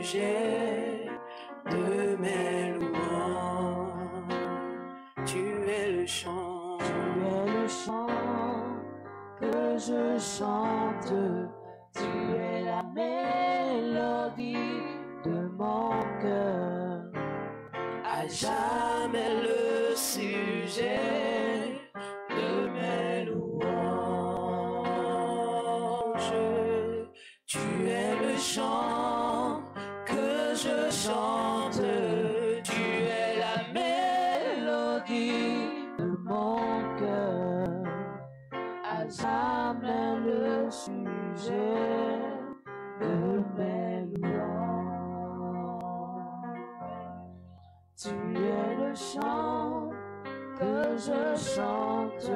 sujet de mes louanges. Tu es le chant que je chante. Tu es la mélodie de mon cœur. À jamais le sujet de mes louanges. Tu es le chant que je chante. Tu es la mélodie de mon cœur. À jamais le sujet de mes louanges. Tu es le chant que je chante.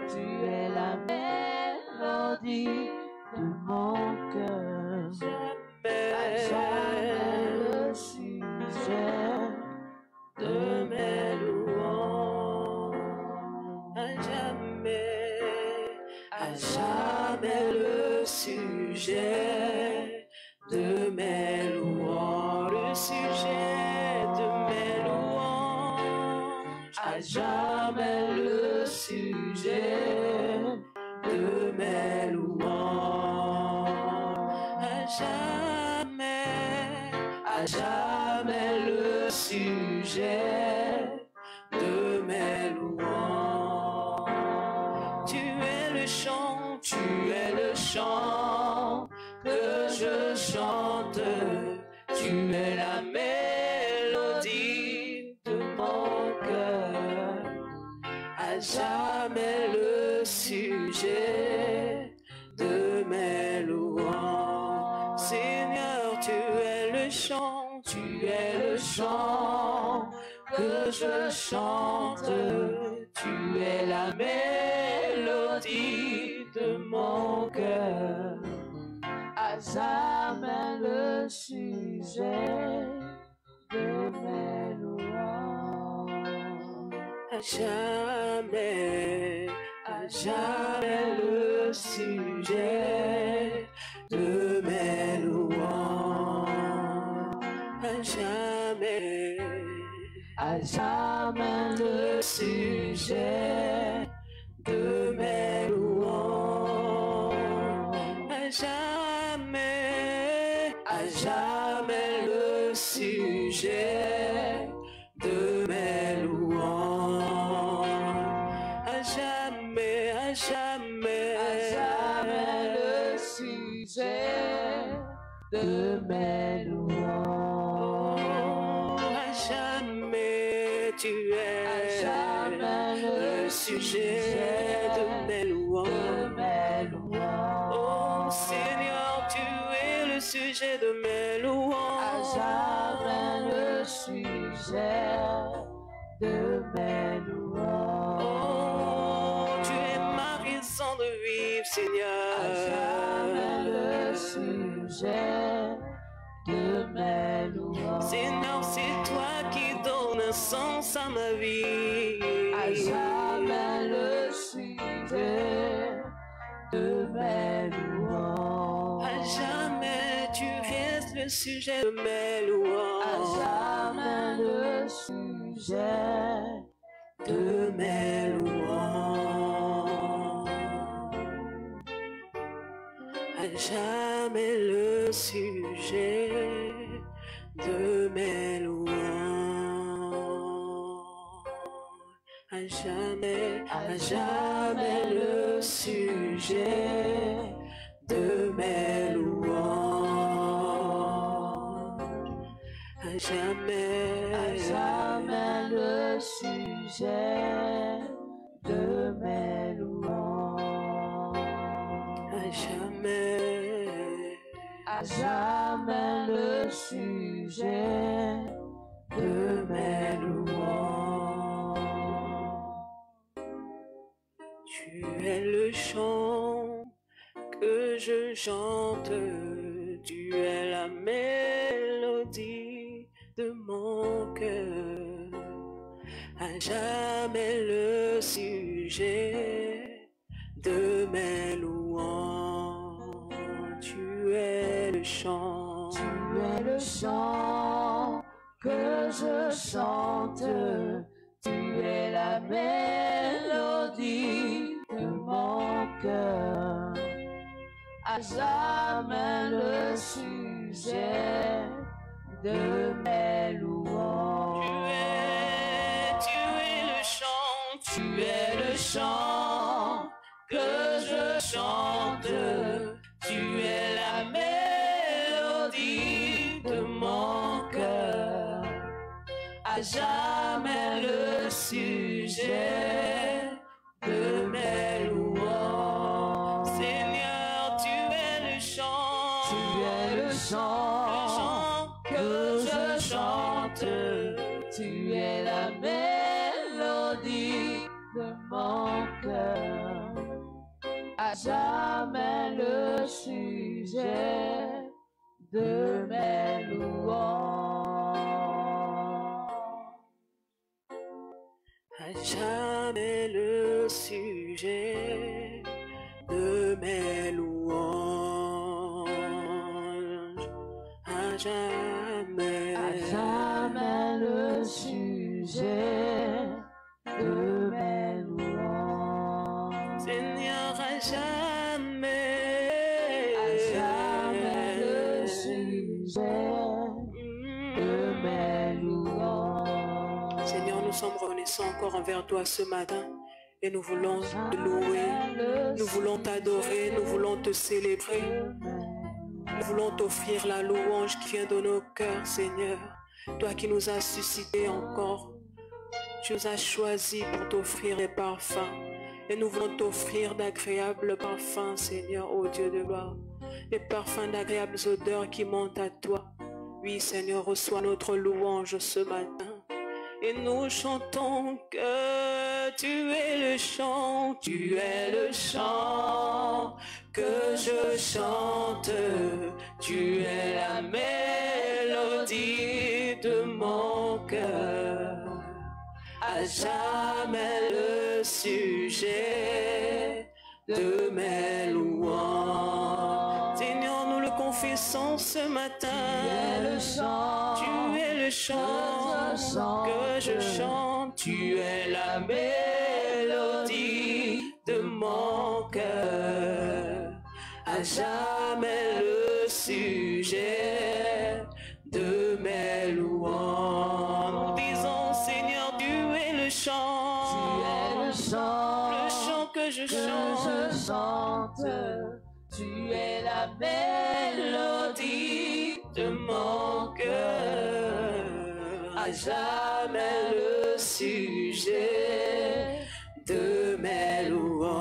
Tu es la mélodie de mon cœur. Jamais le sujet de mes louanges. À jamais le sujet de mes louanges. Le sujet de mes louanges. À jamais le sujet de mes louanges. À jamais le sujet de mes louanges. Tu es le chant que je chante. Tu es la mélodie de mon cœur. À jamais le sujet de mes louanges. Seigneur, tu es le chant que je chante. Tu es la mélodie de mon cœur. À jamais le sujet de mes louanges. À jamais le sujet de mes louanges. À jamais le sujet de mes louanges. À jamais le sujet de mes louanges. À jamais le sujet de mes louanges. À jamais tu es. À jamais le sujet de mes louanges. Oh Seigneur, tu es le sujet de mes louanges. À jamais le sujet de mes louanges. Oh, tu es ma raison de vivre, Seigneur. À jamais le sujet de mes louanges. Seigneur, c'est toi qui donnes un sens à ma vie. À jamais le sujet de mes louanges. À jamais tu restes le sujet de mes louanges. À jamais le sujet de mes louanges. À jamais le sujet de mes louanges. À jamais le sujet de mes louanges. À jamais le sujet de mes louanges. À jamais le sujet de mes louanges. Tu es le chant que je chante. Tu es la mélodie de mon cœur. À jamais le sujet de mes louanges. Tu es le chant le chant que je chante, tu es la mélodie de mon cœur, à jamais le sujet de mes louanges. Tu es le chant, tu es le chant que je chante, tu es la mélodie de mon cœur, à jamais le sujet de mes louanges. Seigneur, tu es le chant, le chant que je chante, tu es la mélodie de mon cœur, à jamais le sujet de mes louanges. à jamais le sujet de mes louanges, à jamais le sujet de mes louanges. Seigneur, à jamais le sujet de mes louanges. Seigneur, nous sommes reconnaissants encore envers toi ce matin et nous voulons te louer, nous voulons t'adorer, nous voulons te célébrer. Nous voulons t'offrir la louange qui vient de nos cœurs, Seigneur. Toi qui nous as suscité encore, tu nous as choisis pour t'offrir les parfums. Et nous voulons t'offrir d'agréables parfums, Seigneur, ô Dieu de gloire. Des parfums d'agréables odeurs qui montent à toi. Oui, Seigneur, reçois notre louange ce matin. Et nous chantons que tu es le chant, tu es le chant que je chante, tu es la mélodie de mon cœur, à jamais le sujet de mes louanges. Seigneur, nous le confessons ce matin, tu es le chant que je chante, tu es la mélodie de mon cœur, à jamais le sujet de mes louanges. Nous disons, Seigneur, tu es le chant, le chant que je chante, tu es la mélodie de mon cœur, à jamais le sujet de mes louanges.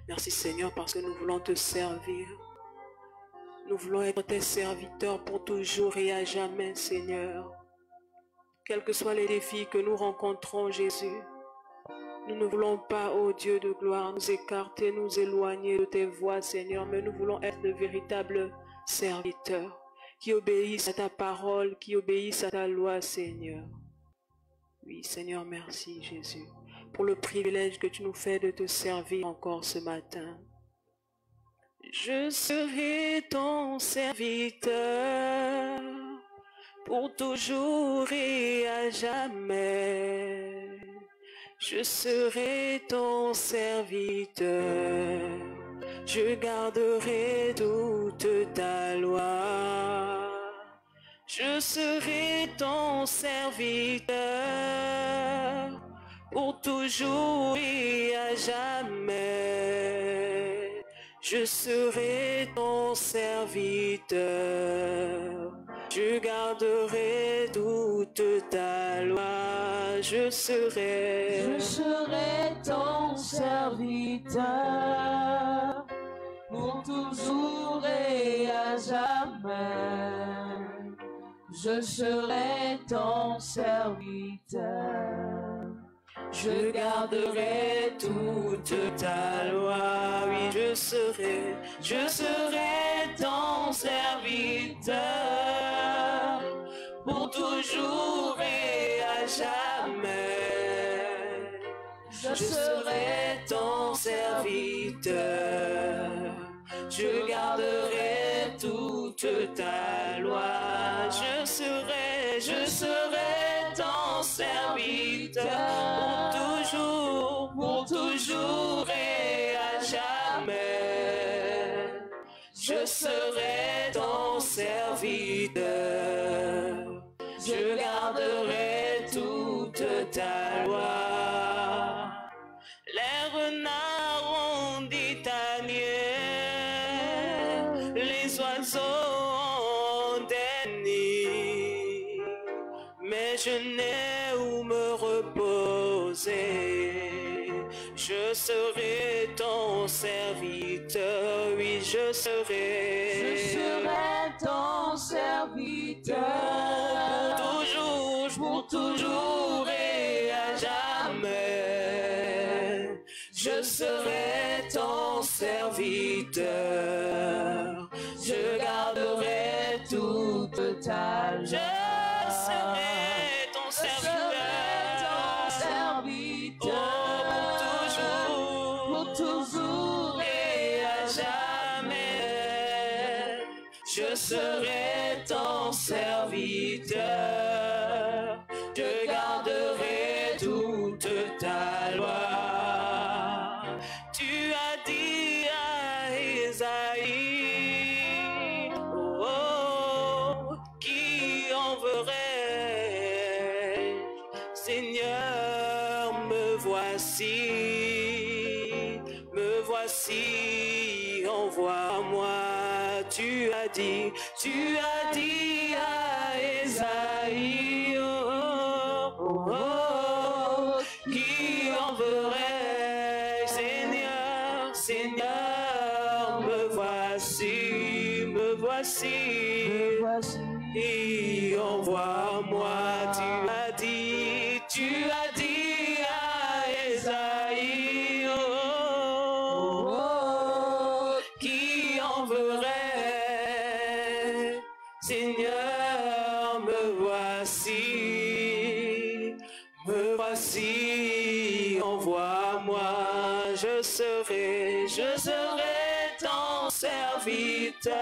Merci Seigneur parce que nous voulons te servir. Nous voulons être tes serviteurs pour toujours et à jamais, Seigneur. Quels que soient les défis que nous rencontrons, Jésus, nous ne voulons pas, ô Dieu de gloire, nous écarter, nous éloigner de tes voies, Seigneur, mais nous voulons être de véritables serviteurs qui obéissent à ta parole, qui obéissent à ta loi, Seigneur. Oui, Seigneur, merci, Jésus, pour le privilège que tu nous fais de te servir encore ce matin. Je serai ton serviteur pour toujours et à jamais. Je serai ton serviteur, je garderai toute ta loi. Je serai ton serviteur pour toujours et à jamais. Je serai ton serviteur, je garderai toute ta loi. Je serai ton serviteur pour toujours et à jamais. Je serai ton serviteur, je garderai toute ta loi. Oui, je serai ton serviteur pour toujours et à jamais. Je serai ton serviteur, je garderai toute toute ta loi. Je serai ton serviteur pour toujours et à jamais. Je serai ton serviteur, je garderai toute ta loi. Les renards ont dit tanier, les oiseaux ont des nids, mais je n'ai où me reposer. Je serai ton serviteur, oui, je serai ton serviteur pour toujours et à jamais. Je serai ton serviteur, je garderai toute ta loi. Je serai ton serviteur, pour toujours et à jamais. Je serai ton serviteur, je garderai toute ta loi. Tu as dit à Isaïe, oh, qui enverrai? Seigneur, me voici, envoie-moi. Tu as dit à Isaïe, qui enverrai? Seigneur, me voici, et envoie-moi. Tu as dit à Isaïe, qui enverrai? Seigneur, me voici, envoie-moi. Je serai ton serviteur,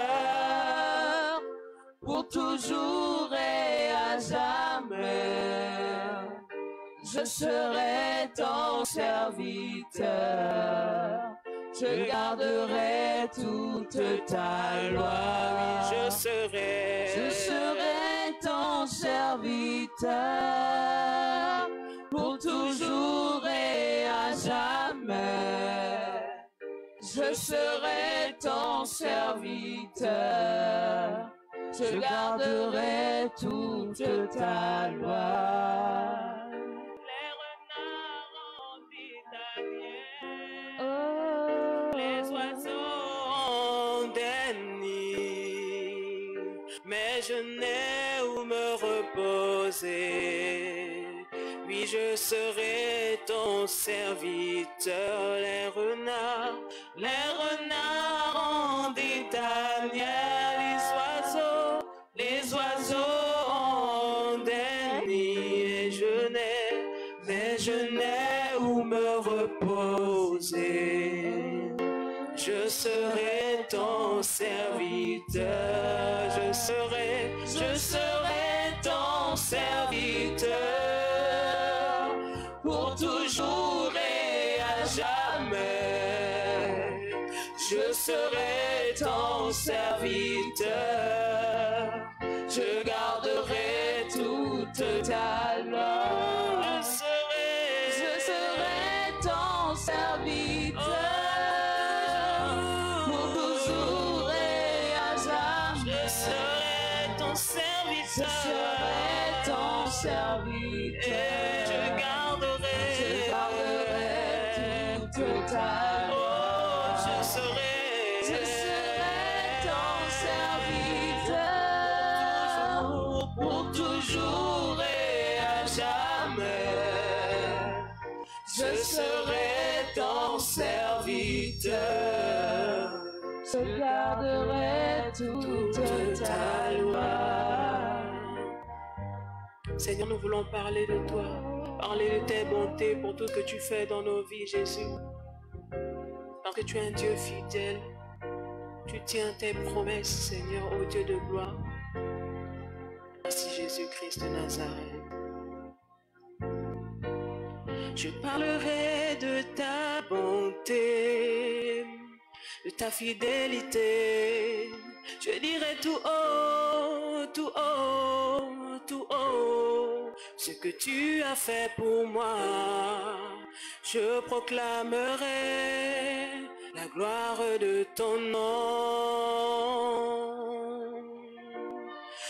pour toujours et à jamais. Je serai ton serviteur, je garderai toute ta loi. Oui, je serai ton serviteur, pour toujours et à jamais. Je serai ton serviteur, je garderai toute ta loi. Les renards ont dit Daniel, les oiseaux ont des nids, mais je n'ai où me reposer. Oui, je serai ton serviteur. Les renards ont dit Daniel, les oiseaux ont des nids, mais je n'ai où me reposer. Je serai ton serviteur, je serai ton serviteur, pour toujours et à jamais. Je serai ton serviteur, je garderai toute ta loi. Je serai ton serviteur, pour toujours et à jamais. Je serai ton serviteur, et je garderai toute ta loi. Je serai ton serviteur, pour toujours et à jamais. Je serai ton serviteur, je garderai toute ta loi. Seigneur, nous voulons parler de toi, parler de tes bontés pour tout ce que tu fais dans nos vies, Jésus. Parce que tu es un Dieu fidèle. Tu tiens tes promesses, Seigneur, ô Dieu de gloire. Merci Jésus-Christ de Nazareth. Je parlerai de ta bonté, de ta fidélité. Je dirai tout haut, tout haut, tout haut, ce que tu as fait pour moi. Je proclamerai la gloire de ton nom.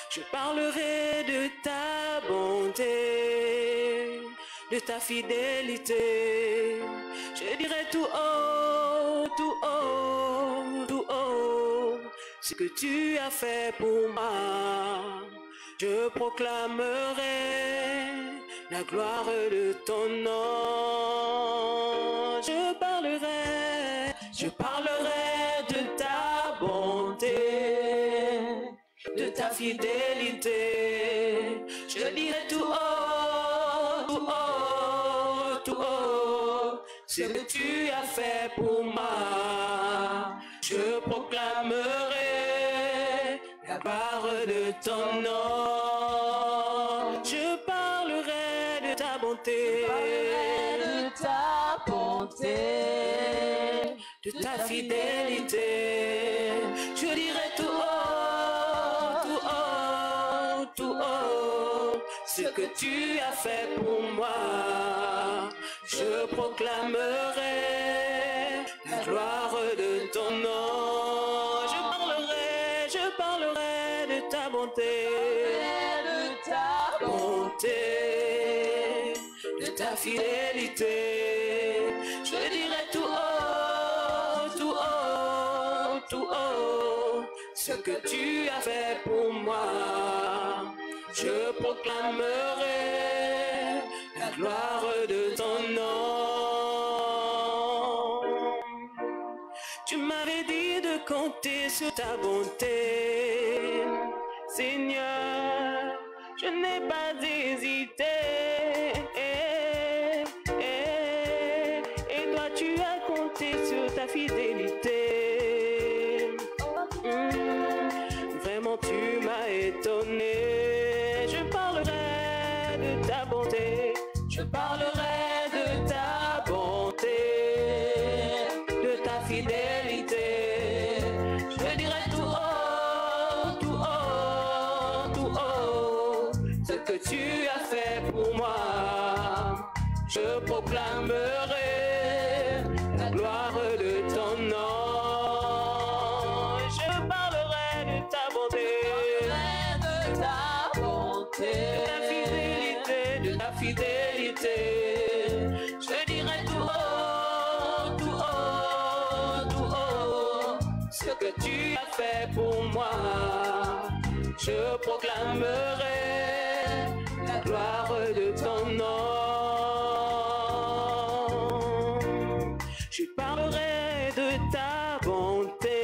Je parlerai de ta bonté, de ta fidélité. Je dirai tout haut, tout haut, tout haut, ce que tu as fait pour moi. Je proclamerai la gloire de ton nom. Je parlerai de ta bonté, de ta fidélité. Je dirai tout haut, tout haut, tout haut, ce que tu as fait pour moi. Je proclamerai la gloire de ton nom. Je parlerai de ta bonté, de ta bonté, de ta fidélité. Je dirai tout haut, tout haut, tout haut, ce que tu as fait pour moi. Je proclamerai la gloire de ton nom. Je parlerai de ta bonté, de ta bonté, de ta fidélité. Je dirai tout haut, tout haut, tout haut, ce que tu as fait pour moi. Je proclamerai la gloire de ton nom. Tu m'avais dit de compter sur ta bonté, Seigneur, je n'ai pas hésité. Et toi tu as compté sur ta fidélité. Vraiment tu m'as étonné. Je parlerai de ta bonté, je parlerai de ta bonté, de ta fidélité. Je dirai tout haut, tout haut, tout haut, ce que tu as fait pour moi. Je proclamerai la gloire de ton nom. Je parlerai de ta bonté, de ta bonté, de ta fidélité, de ta fidélité. Je dirai tout haut, tout haut, tout haut, ce que tu as fait pour moi. Je proclamerai la gloire de ton nom. Je parlerai de ta bonté,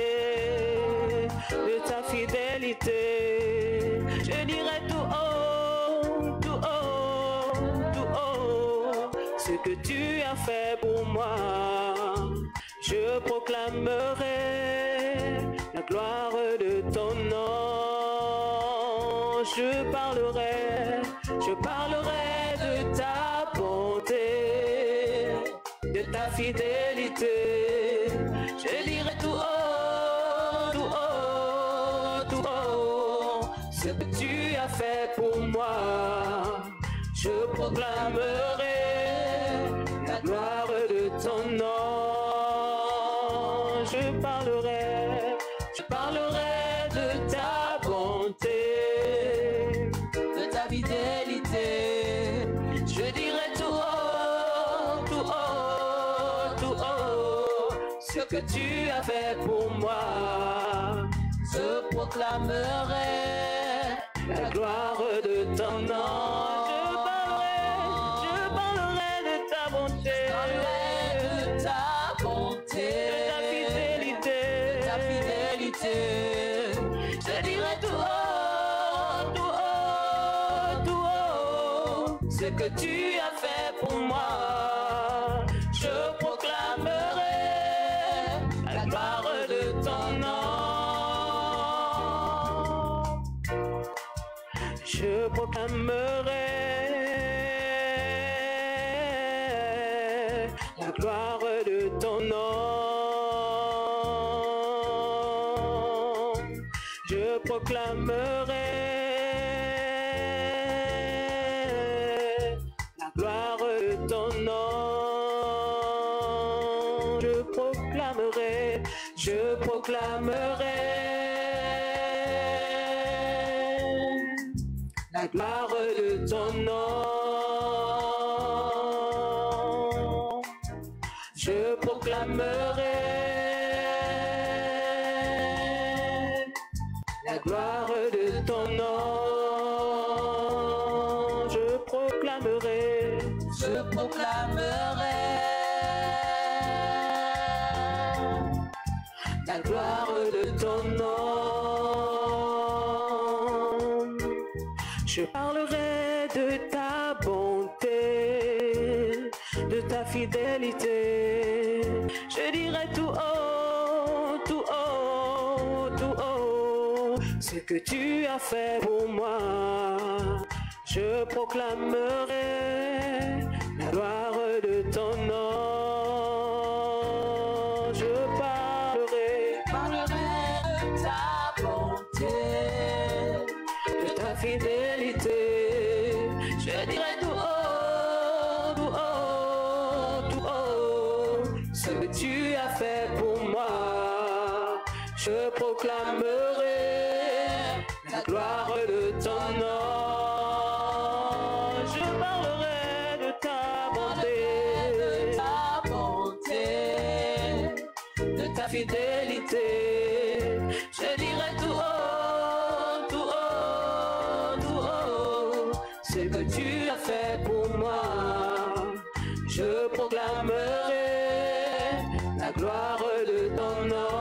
de ta fidélité. Je dirai tout haut, tout haut, tout haut, ce que tu as fait pour moi. Je proclamerai la gloire de ton nom. Je parlerai de ta bonté, de ta fidélité. Je dirai tout haut, tout haut, tout haut, ce que tu as fait pour moi. Je proclamerai la gloire de ton nom. Je parlerai de ta bonté, de ta fidélité. je dirai tout haut, tout haut, tout haut, ce que tu as fait pour moi. Je proclamerai La gloire de ton nom. Je parlerai de ta bonté, de ta bonté, de ta fidélité, de ta fidélité. je dirai tout haut, tout haut, tout haut, ce que tu as fait pour moi. Je proclamerai la gloire de ton nom. proclamerai la gloire de ton nom. Je proclamerai la gloire de ton nom. Je proclamerai la gloire de ton nom. Je proclamerai la gloire de ton nom. Je proclamerai la gloire de ton nom. Je parlerai de ta bonté, de ta fidélité. Je dirai tout haut, tout haut, tout haut, ce que tu as fait pour moi. Je proclamerai la gloire de ton nom. Je parlerai de ta bonté, de ta fidélité. Je dirai tout haut, tout haut, tout haut, ce que tu as fait pour moi. Je proclamerai la gloire de ton nom. Je parlerai de ta bonté, de ta fidélité. Je dirai tout haut, tout haut, tout haut, ce que tu as fait pour moi. Je proclamerai la gloire de ton nom.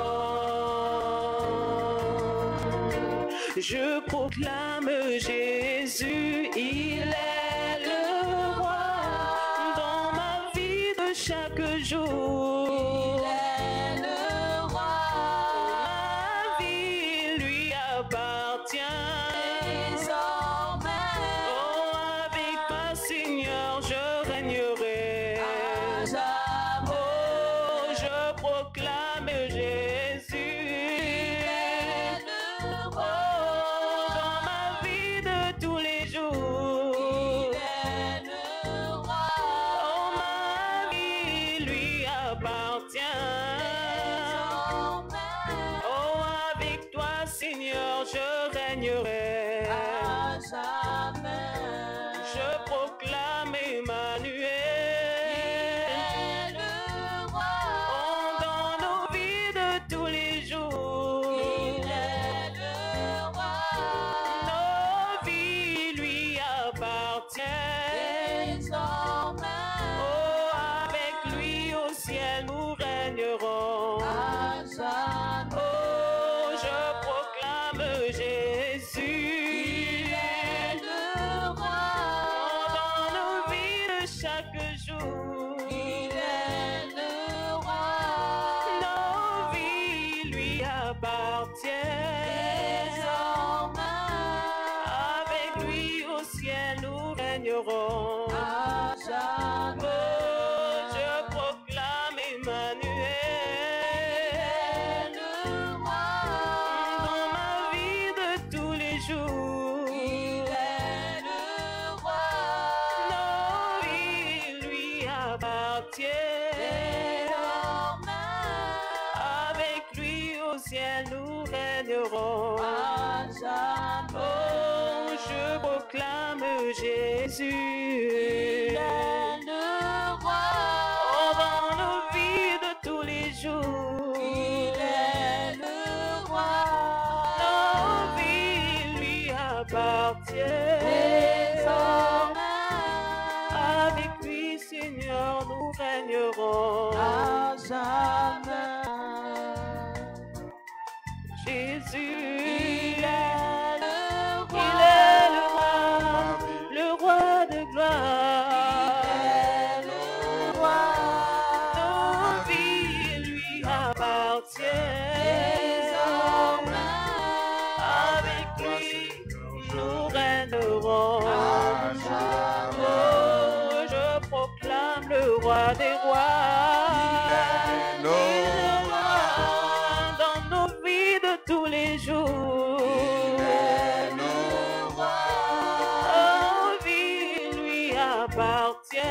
Je proclame Jésus, il est le roi dans ma vie de chaque jour. il est le roi. Ma vie lui appartient. Désormais, Oh, avec toi, Seigneur, je régnerai. à jamais, Oh, je proclame Jésus. il est le roi. Dans ma vie de tous les jours. Il est le roi. Oh, ma vie lui appartient. Désormais, Oh, avec toi, Seigneur, je régnerai. à jamais, Je proclame Emmanuel. il est le roi. Oh, dans nos vies de tous les jours. Il est le roi. Nos vies lui appartiennent. Désormais, Oh, avec lui au ciel nous régnerons. à jamais, Oh, je proclame Jésus. il est le roi. Oh, dans nos vies de chaque jour. Il est le roi. Nos vies lui appartiennent. Désormais, Avec lui au ciel nous régnerons. à jamais, Oh, je proclame Emmanuel. le roi. Dans ma vie de tous les jours. Il est le roi. Nos vies lui appartiennent. Désormais, Avec lui au ciel nous régnerons. à jamais, Oh, je proclame Jésus. il est le roi. Oh, dans nos vies de tous les jours. Il est le roi. Nos vies lui appartiennent. Désormais, Avec lui, Seigneur, nous régnerons. à jamais, Jésus, il est le il roi. est le roi de gloire. Il est le roi. Nos vies lui appartiennent. Désormais, Avec lui, nous régnerons. même le roi des rois. Il est le roi dans nos vies de tous les jours. Il est le roi. Oh, vie lui appartient.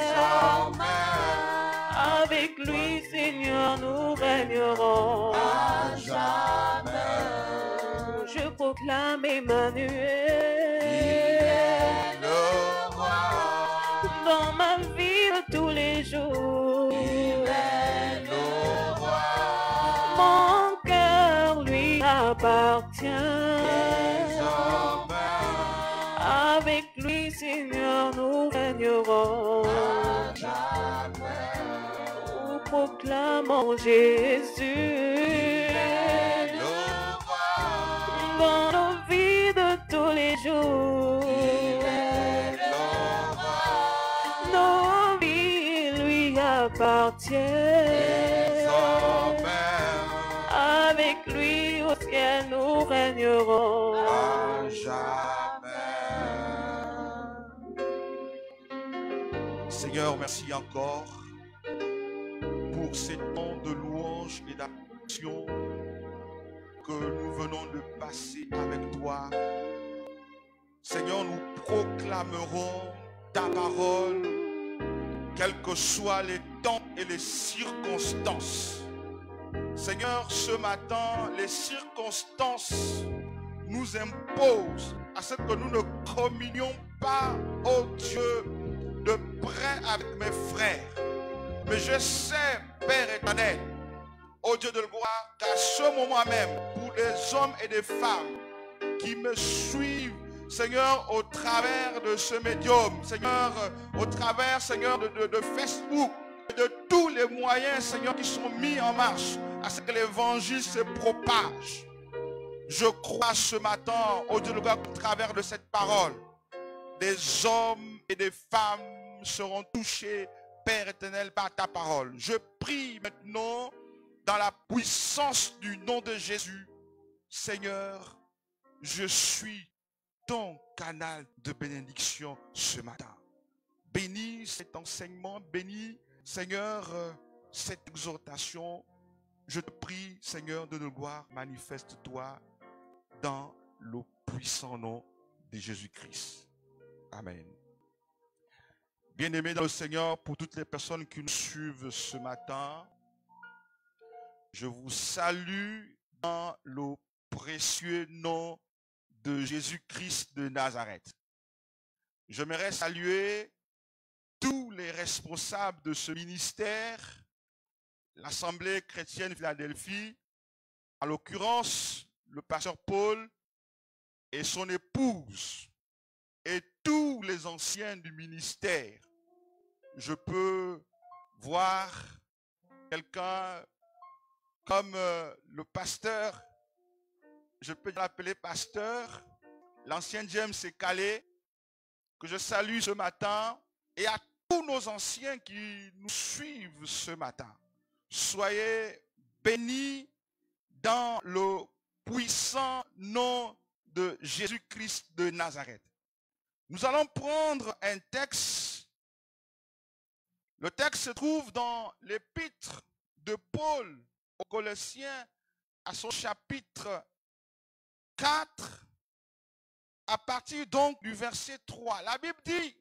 Désormais, avec lui, Seigneur, nous régnerons. à jamais. Je proclame Emmanuel. Il est le roi. Dans ma vie de tous les jours. Il est le roi. Mon cœur lui appartient. Désormais, Avec lui, Seigneur, nous régnerons. à jamais. Nous proclamons Jésus. Le roi. Dans nos vies de tous les jours. Il est le roi. Nos vies lui appartiennent. Désormais, Avec lui au ciel nous régnerons. à jamais. Seigneur, merci encore pour ces temps de louange et d'action que nous venons de passer avec toi. Seigneur, nous proclamerons ta parole, quels que soient les temps et les circonstances. Seigneur, ce matin, les circonstances nous imposent à ce que nous ne communions pas, oh Dieu, de près avec mes frères. Mais je sais, Père éternel, ô Dieu de gloire, qu'à ce moment même, pour des hommes et des femmes qui me suivent, Seigneur, au travers de ce médium, Seigneur, au travers, Seigneur, de Facebook, de tous les moyens, Seigneur, qui sont mis en marche à ce que l'évangile se propage. Je crois ce matin, ô Dieu de gloire, au travers de cette parole, des hommes et des femmes seront touchés, Père éternel, par ta parole. Je prie maintenant, dans la puissance du nom de Jésus, Seigneur, je suis ton canal de bénédiction ce matin. Bénis cet enseignement, bénis, Seigneur, cette exhortation. Je te prie, Seigneur de nos gloires, manifeste-toi dans le puissant nom de Jésus-Christ. Amen. Bien-aimés dans le Seigneur, pour toutes les personnes qui nous suivent ce matin, je vous salue dans le précieux nom de Jésus-Christ de Nazareth. J'aimerais saluer tous les responsables de ce ministère, l'Assemblée chrétienne Philadelphie, en l'occurrence le pasteur Paul et son épouse, et tous les anciens du ministère. Je peux voir quelqu'un comme le pasteur, je peux l'appeler pasteur, l'ancien James Calais, que je salue ce matin, et à tous nos anciens qui nous suivent ce matin. Soyez bénis dans le puissant nom de Jésus-Christ de Nazareth. Nous allons prendre un texte. Le texte se trouve dans l'épître de Paul aux Colossiens à son chapitre 4, à partir donc du verset 3. La Bible dit,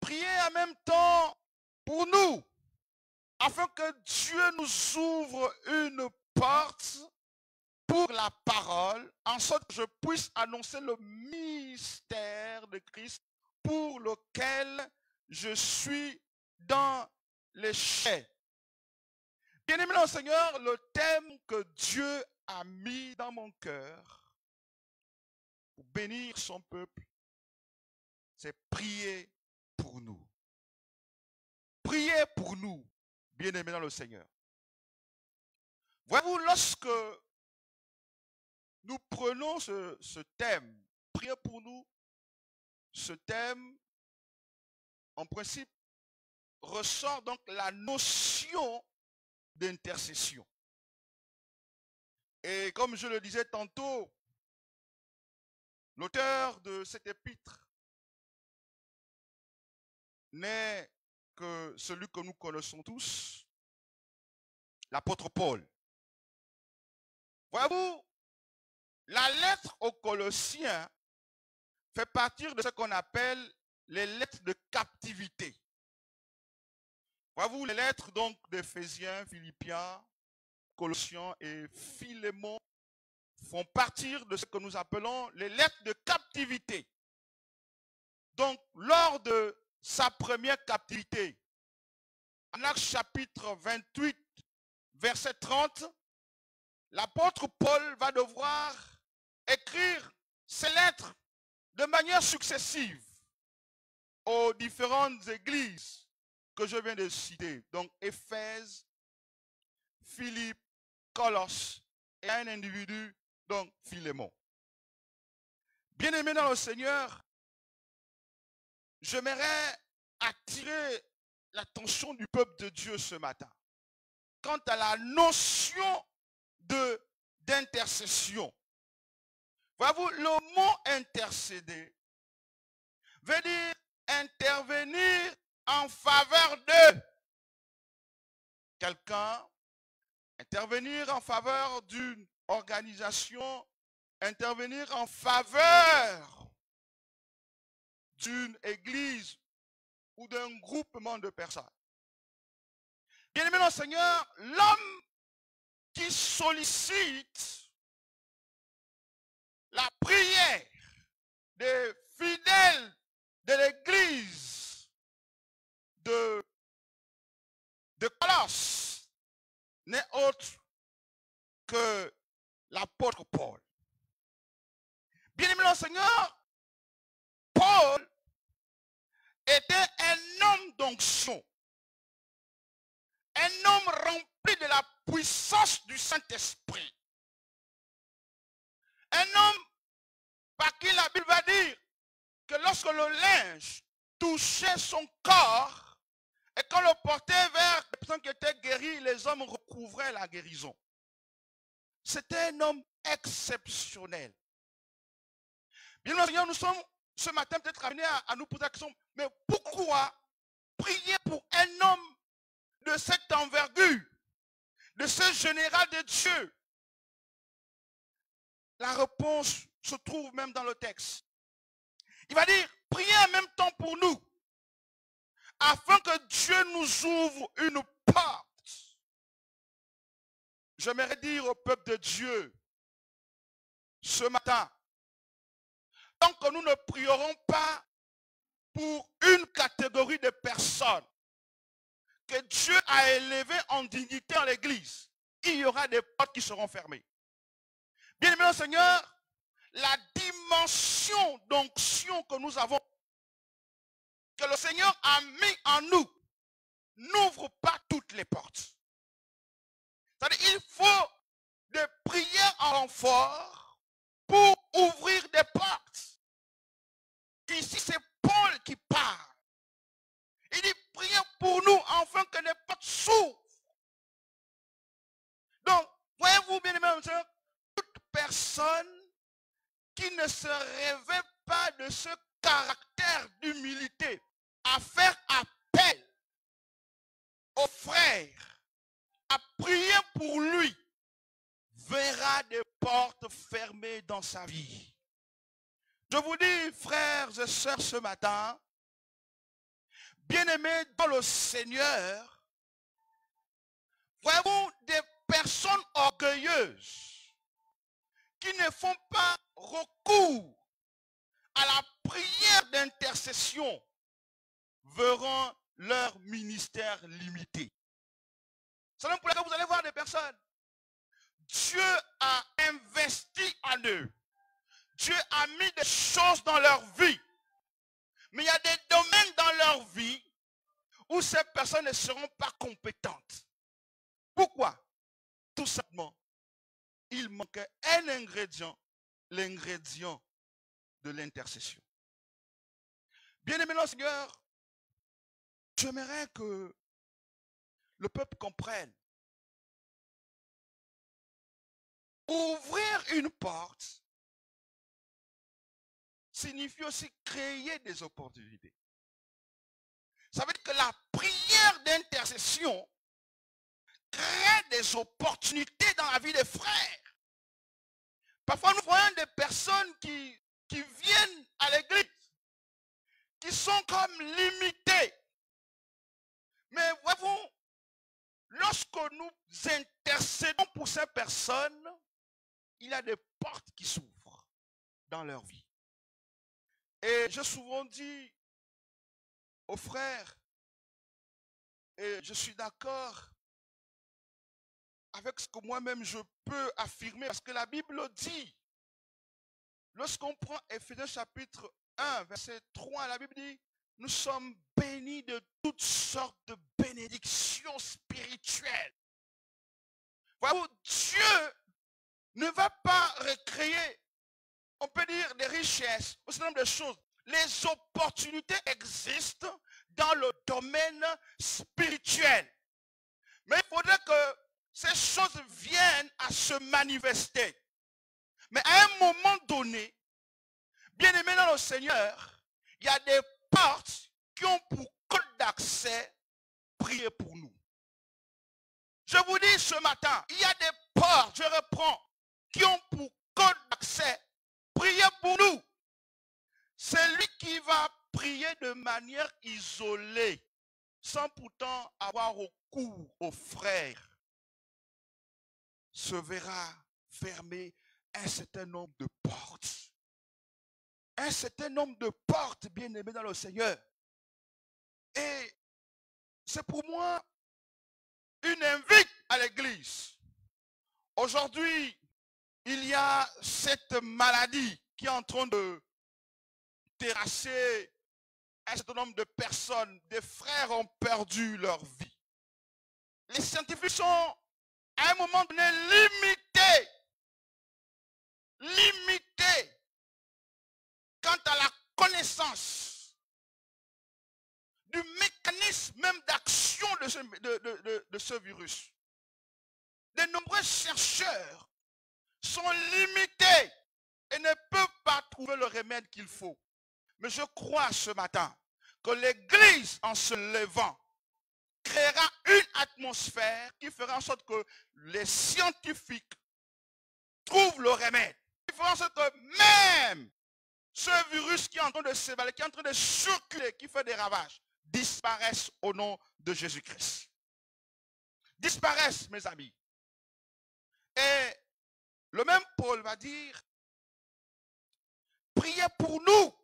priez en même temps pour nous, afin que Dieu nous ouvre une porte pour la parole, en sorte que je puisse annoncer le mystère de Christ pour lequel je suis dans les chaînes. Bien-aimé dans le Seigneur, le thème que Dieu a mis dans mon cœur pour bénir son peuple, c'est prier pour nous. Priez pour nous, bien-aimés dans le Seigneur. Voyez-vous, lorsque nous prenons ce thème, priez pour nous, ce thème, en principe, ressort donc la notion d'intercession. Et comme je le disais tantôt, l'auteur de cet épître n'est que celui que nous connaissons tous, l'apôtre Paul. Voyez-vous, la lettre aux Colossiens fait partie de ce qu'on appelle les lettres de captivité. Voyez-vous, les lettres donc d'Éphésiens, Philippiens, Colossiens et Philémon font partie de ce que nous appelons les lettres de captivité. Donc, lors de sa première captivité, en Actes chapitre 28, verset 30, l'apôtre Paul va devoir écrire ces lettres de manière successive aux différentes églises que je viens de citer. Donc, Éphèse, Philippe, Colosse et un individu, donc Philémon. Bien-aimés dans le Seigneur, j'aimerais attirer l'attention du peuple de Dieu ce matin quant à la notion d'intercession. Voyez-vous, le mot intercéder veut dire intervenir en faveur de quelqu'un, intervenir en faveur d'une organisation, intervenir en faveur d'une église ou d'un groupement de personnes. Bien-aimé dans le Seigneur, l'homme qui sollicite la prière des fidèles de l'église de Colosse n'est autre que l'apôtre Paul. Bien-aimé dans le Seigneur, Paul était un homme d'onction, un homme rempli de la puissance du Saint-Esprit, un homme par qui la Bible va dire que lorsque le linge touchait son corps et qu'on le portait vers les personnes qui étaient guéries, les hommes recouvraient la guérison. C'était un homme exceptionnel. Bien sûr, nous sommes ce matin peut-être amenés à nous poser la question, mais pourquoi prier pour un homme de cette envergure, de ce général de Dieu? La réponse se trouve même dans le texte. Il va dire, priez en même temps pour nous, afin que Dieu nous ouvre une porte. J'aimerais dire au peuple de Dieu, ce matin, tant que nous ne prierons pas pour une catégorie de personnes que Dieu a élevées en dignité dans l'église, il y aura des portes qui seront fermées. Bien-aimé dans le Seigneur, la dimension d'onction que nous avons, que le Seigneur a mis en nous, n'ouvre pas toutes les portes. C'est-à-dire il faut des prières en renfort pour ouvrir des portes. Ici, c'est Paul qui parle. Il dit, priez pour nous afin que les portes s'ouvrent. Donc, voyez-vous, bien aimé, toute personne qui ne se révèle pas de ce caractère d'humilité à faire appel aux frères, à prier pour lui, verra des portes fermées dans sa vie. Je vous dis, frères et sœurs, ce matin, bien-aimés dans le Seigneur, voyez-vous des personnes orgueilleuses qui ne font pas recours à la prière d'intercession verront leur ministère limité. C'est donc pour laquelle vous allez voir des personnes. Dieu a investi en eux. Dieu a mis des choses dans leur vie. Mais il y a des domaines dans leur vie où ces personnes ne seront pas compétentes. Pourquoi? Tout simplement, il manquait un ingrédient, l'ingrédient de l'intercession. Bien-aimé dans le Seigneur, j'aimerais que le peuple comprenne. Ouvrir une porte signifie aussi créer des opportunités. Ça veut dire que la prière d'intercession crée des opportunités dans la vie des frères. Parfois, nous voyons des personnes qui viennent à l'église, qui sont comme limitées. Mais voyez-vous, lorsque nous intercédons pour ces personnes, il y a des portes qui s'ouvrent dans leur vie. Et j'ai souvent dit aux frères, et je suis d'accord avec ce que moi-même je peux affirmer, parce que la Bible dit, lorsqu'on prend Éphésiens chapitre 1, verset 3, la Bible dit, nous sommes bénis de toutes sortes de bénédictions spirituelles. Voyez-vous, Dieu ne va pas recréer, on peut dire, des richesses, un certain nombre de choses. Les opportunités existent dans le domaine spirituel. Mais il faudrait que ces choses viennent à se manifester. Mais à un moment donné, bien aimé dans le Seigneur, il y a des portes qui ont pour code d'accès prier pour nous. Je vous dis ce matin, il y a des portes, je reprends, qui ont pour code d'accès prier pour nous. C'est lui qui va prier de manière isolée, sans pourtant avoir recours aux frères, se verra fermer un certain nombre de portes. Un certain nombre de portes, bien aimées dans le Seigneur. Et c'est pour moi une invite à l'église. Aujourd'hui, il y a cette maladie qui est en train de terrasser un certain nombre de personnes. Des frères ont perdu leur vie. Les scientifiques sont à un moment donné limités quant à la connaissance du mécanisme même d'action de ce virus. De nombreux chercheurs sont limités et ne peuvent pas trouver le remède qu'il faut. Mais je crois ce matin que l'Église, en se levant, créera une atmosphère qui fera en sorte que les scientifiques trouvent le remède. Qui fera en sorte que même ce virus qui est en train de s'évaler, qui est en train de circuler, qui fait des ravages, disparaisse au nom de Jésus-Christ. Disparaisse, mes amis. Et le même Paul va dire, priez pour nous.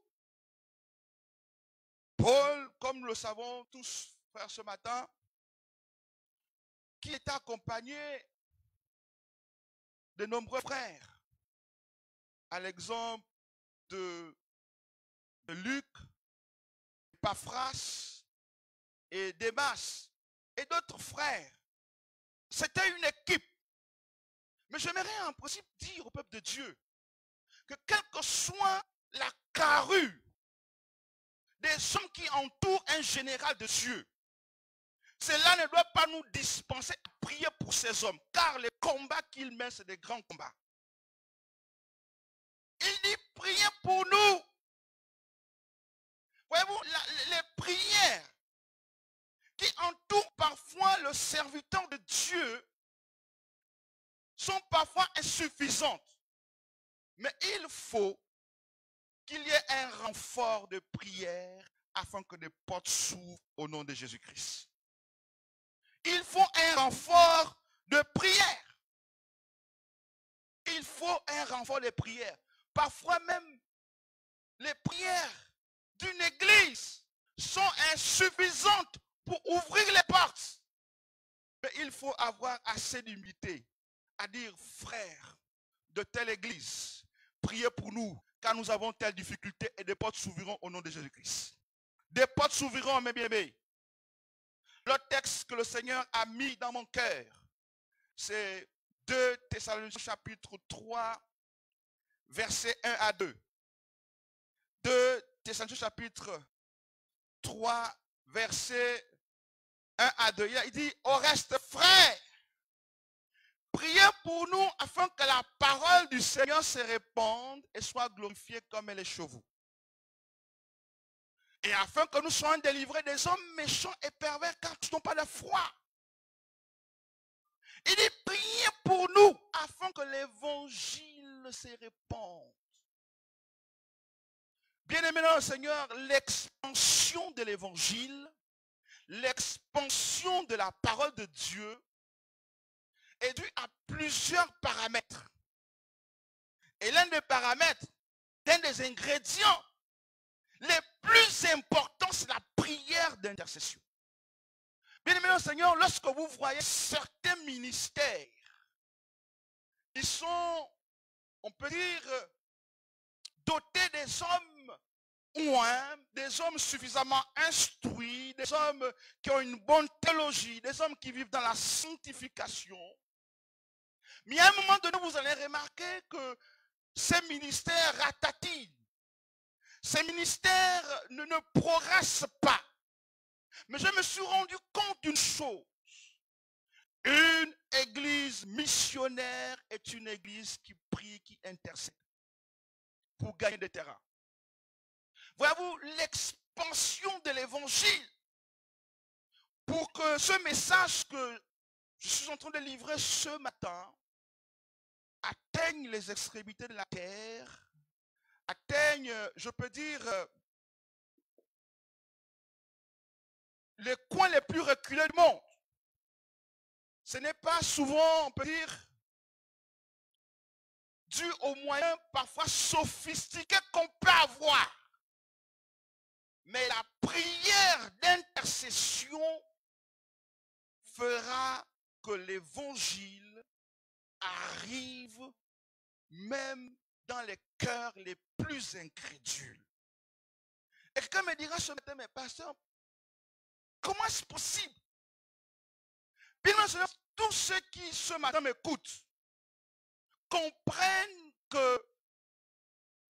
Paul, comme nous le savons tous, frères, ce matin, qui est accompagné de nombreux frères, à l'exemple de Luc, Epaphras et Démas et d'autres frères. C'était une équipe. Mais j'aimerais en principe dire au peuple de Dieu que quelle que soit la carrure des hommes qui entourent un général de Dieu, cela ne doit pas nous dispenser à prier pour ces hommes, car les combats qu'ils mènent, c'est des grands combats. Il dit, priez pour nous. Voyez-vous, les prières qui entourent parfois le serviteur de Dieu sont parfois insuffisantes. Mais il faut qu'il y ait un renfort de prière afin que des portes s'ouvrent au nom de Jésus-Christ. Il faut un renfort de prière. Il faut un renfort de prière. Parfois même, les prières d'une église sont insuffisantes pour ouvrir les portes. Mais il faut avoir assez d'humilité à dire, frères de telle église, priez pour nous, car nous avons telle difficulté et des portes s'ouvriront au nom de Jésus-Christ. Des portes s'ouvriront, mes bien-aimés. Le texte que le Seigneur a mis dans mon cœur, c'est 2 Thessaloniciens chapitre 3, versets 1 à 2. 2 Thessaloniciens chapitre 3, versets 1 à 2. Il dit, au reste, frères, priez pour nous afin que la parole du Seigneur se répande et soit glorifiée comme elle est chez vous. Et afin que nous soyons délivrés des hommes méchants et pervers, car ils n'ont pas de foi. Il dit, priez pour nous, afin que l'évangile se répande. Bien-aimés dans le Seigneur, l'expansion de l'évangile, l'expansion de la parole de Dieu est due à plusieurs paramètres. Et l'un des paramètres, l'un des ingrédients les plus importants, c'est la prière d'intercession. Bien-aimés dans le Seigneur, lorsque vous voyez certains ministères, ils sont, on peut dire, dotés des hommes des hommes suffisamment instruits, des hommes qui ont une bonne théologie, des hommes qui vivent dans la sanctification. Mais à un moment donné, vous allez remarquer que ces ministères ratatinent. Ces ministères ne progressent pas. Mais je me suis rendu compte d'une chose. Une église missionnaire est une église qui prie, qui intercède pour gagner des terrains. Voyez-vous, l'expansion de l'évangile, pour que ce message que je suis en train de livrer ce matin atteigne les extrémités de la terre, atteigne, je peux dire, les coins les plus reculés du monde. Ce n'est pas souvent, on peut dire, dû aux moyens parfois sophistiqués qu'on peut avoir. Mais la prière d'intercession fera que l'évangile arrive même dans les cœurs les plus incrédules. Et quelqu'un me dira ce matin, mais pasteur, comment est-ce possible? Bien sûr, tous ceux qui ce matin m'écoutent comprennent que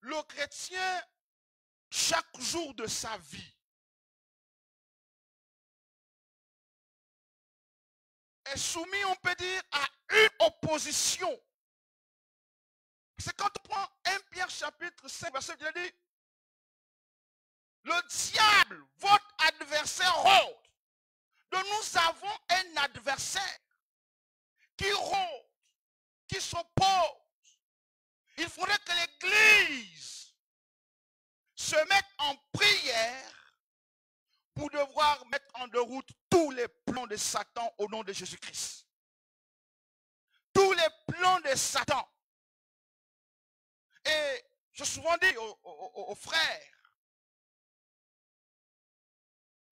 le chrétien, chaque jour de sa vie, est soumis, on peut dire, à une opposition. C'est quand on prend 1 Pierre chapitre 5, verset 2, il dit, le diable, votre adversaire rôde. Donc nous avons un adversaire qui rôde, qui s'oppose. Il faudrait que l'Église se mette en prière pour devoir mettre en déroute tous les plans de Satan au nom de Jésus-Christ. Tous les plans de Satan. Et j'ai souvent dit aux frères,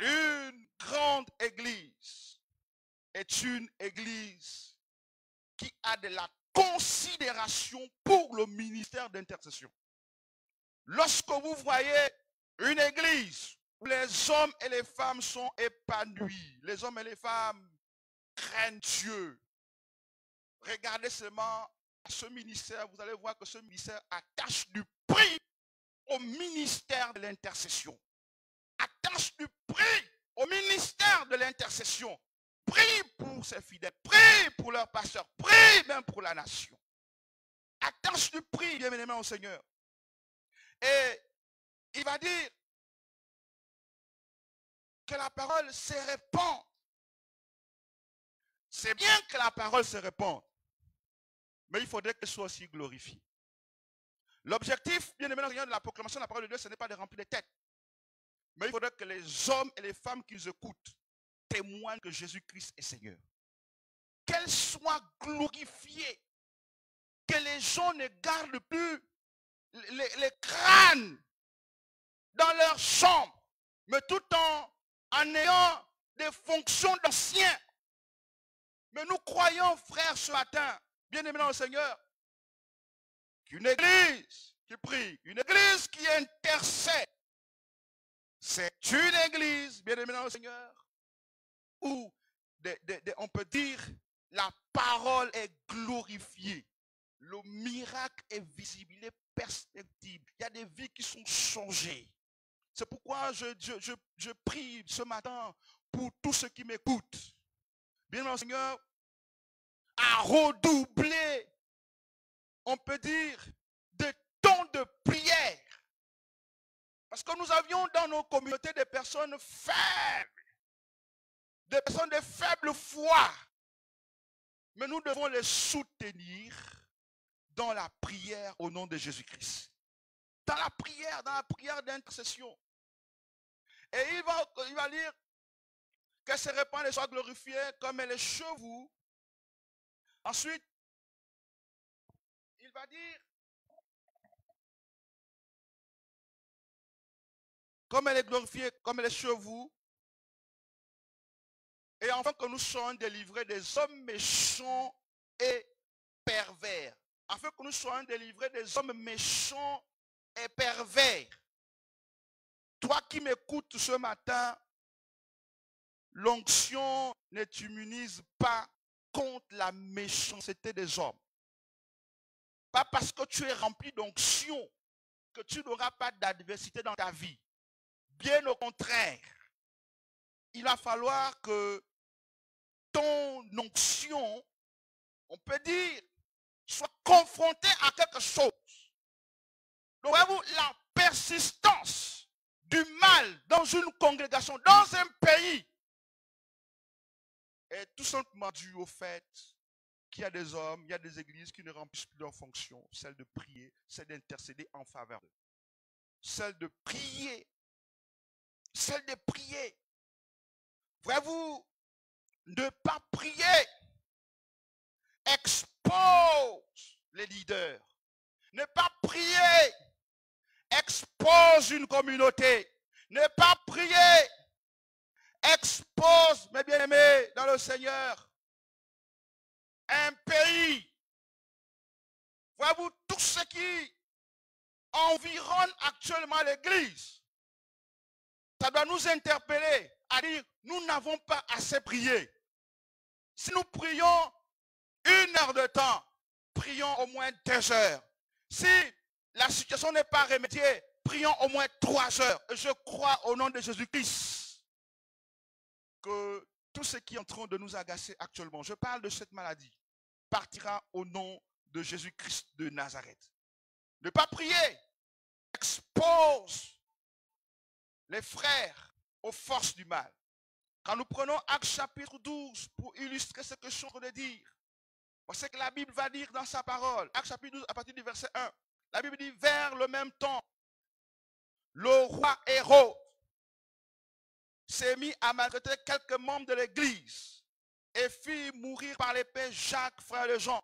une grande église est une église qui a de la considération pour le ministère d'intercession. Lorsque vous voyez une église où les hommes et les femmes sont épanouis, les hommes et les femmes craignent Dieu, regardez seulement à ce ministère, vous allez voir que ce ministère attache du prix au ministère de l'intercession. Attache du prix au ministère de l'intercession. Prie pour ses fidèles, prie pour leurs pasteurs, prie même pour la nation. Attache du prix, bien-aimé au Seigneur. Et il va dire que la parole se répand. C'est bien que la parole se répande, mais il faudrait qu'elle soit aussi glorifiée. L'objectif, bien-aimé de la proclamation de la parole de Dieu, ce n'est pas de remplir les têtes. Mais il faudrait que les hommes et les femmes qui nous écoutent témoignent que Jésus-Christ est Seigneur. Qu'elle soit glorifiée. Que les gens ne gardent plus les crânes dans leur chambre, mais tout en ayant des fonctions d'anciens. Mais nous croyons, frères, ce matin, bien-aimés dans le Seigneur, qu'une église qui prie, une église qui intercède, c'est une église, bien-aimés dans le Seigneur, où on peut dire la parole est glorifiée. Le miracle est visible, il est perceptible. Il y a des vies qui sont changées. C'est pourquoi je prie ce matin pour tous ceux qui m'écoutent. Bien, mon Seigneur, à redoubler, on peut dire, de temps de prière. Parce que nous avions dans nos communautés des personnes faibles, des personnes de faible foi. Mais nous devons les soutenir dans la prière au nom de Jésus-Christ. Dans la prière d'intercession. Et il va dire que se répand et soit glorifié comme elle est chez vous. Ensuite, il va dire, comme elle est glorifiée, comme elle est chez vous. Et enfin que nous soyons délivrés des hommes méchants et pervers. Afin que nous soyons délivrés des hommes méchants et pervers. Toi qui m'écoutes ce matin, l'onction ne t'immunise pas contre la méchanceté des hommes. Pas parce que tu es rempli d'onction que tu n'auras pas d'adversité dans ta vie. Bien au contraire, il va falloir que ton onction, on peut dire, soit confrontée à quelque chose. Donc, voyez-vous, la persistance du mal dans une congrégation, dans un pays, est tout simplement due au fait qu'il y a des hommes, il y a des églises qui ne remplissent plus leur fonction, celle de prier, celle d'intercéder en faveur d'eux, celle de prier, celle de prier. Voyez-vous, ne pas prier expose les leaders. Ne pas prier expose une communauté. Ne pas prier expose, mes bien-aimés, dans le Seigneur, un pays. Voyez-vous, tout ce qui environne actuellement l'Église, ça doit nous interpeller à dire, nous n'avons pas assez prié. Si nous prions 1 heure de temps, prions au moins 2 heures. Si la situation n'est pas remédiée, prions au moins 3 heures. Et je crois au nom de Jésus-Christ que tout ce qui est en train de nous agacer actuellement, je parle de cette maladie, partira au nom de Jésus-Christ de Nazareth. Ne pas prier expose les frères aux forces du mal. Quand nous prenons Actes chapitre 12 pour illustrer ce que je suis en train de dire, c'est que la Bible va dire dans sa parole, Actes chapitre 12 à partir du verset 1, la Bible dit, vers le même temps, le roi Hérode s'est mis à maltraiter quelques membres de l'église et fit mourir par l'épée Jacques, frère de Jean.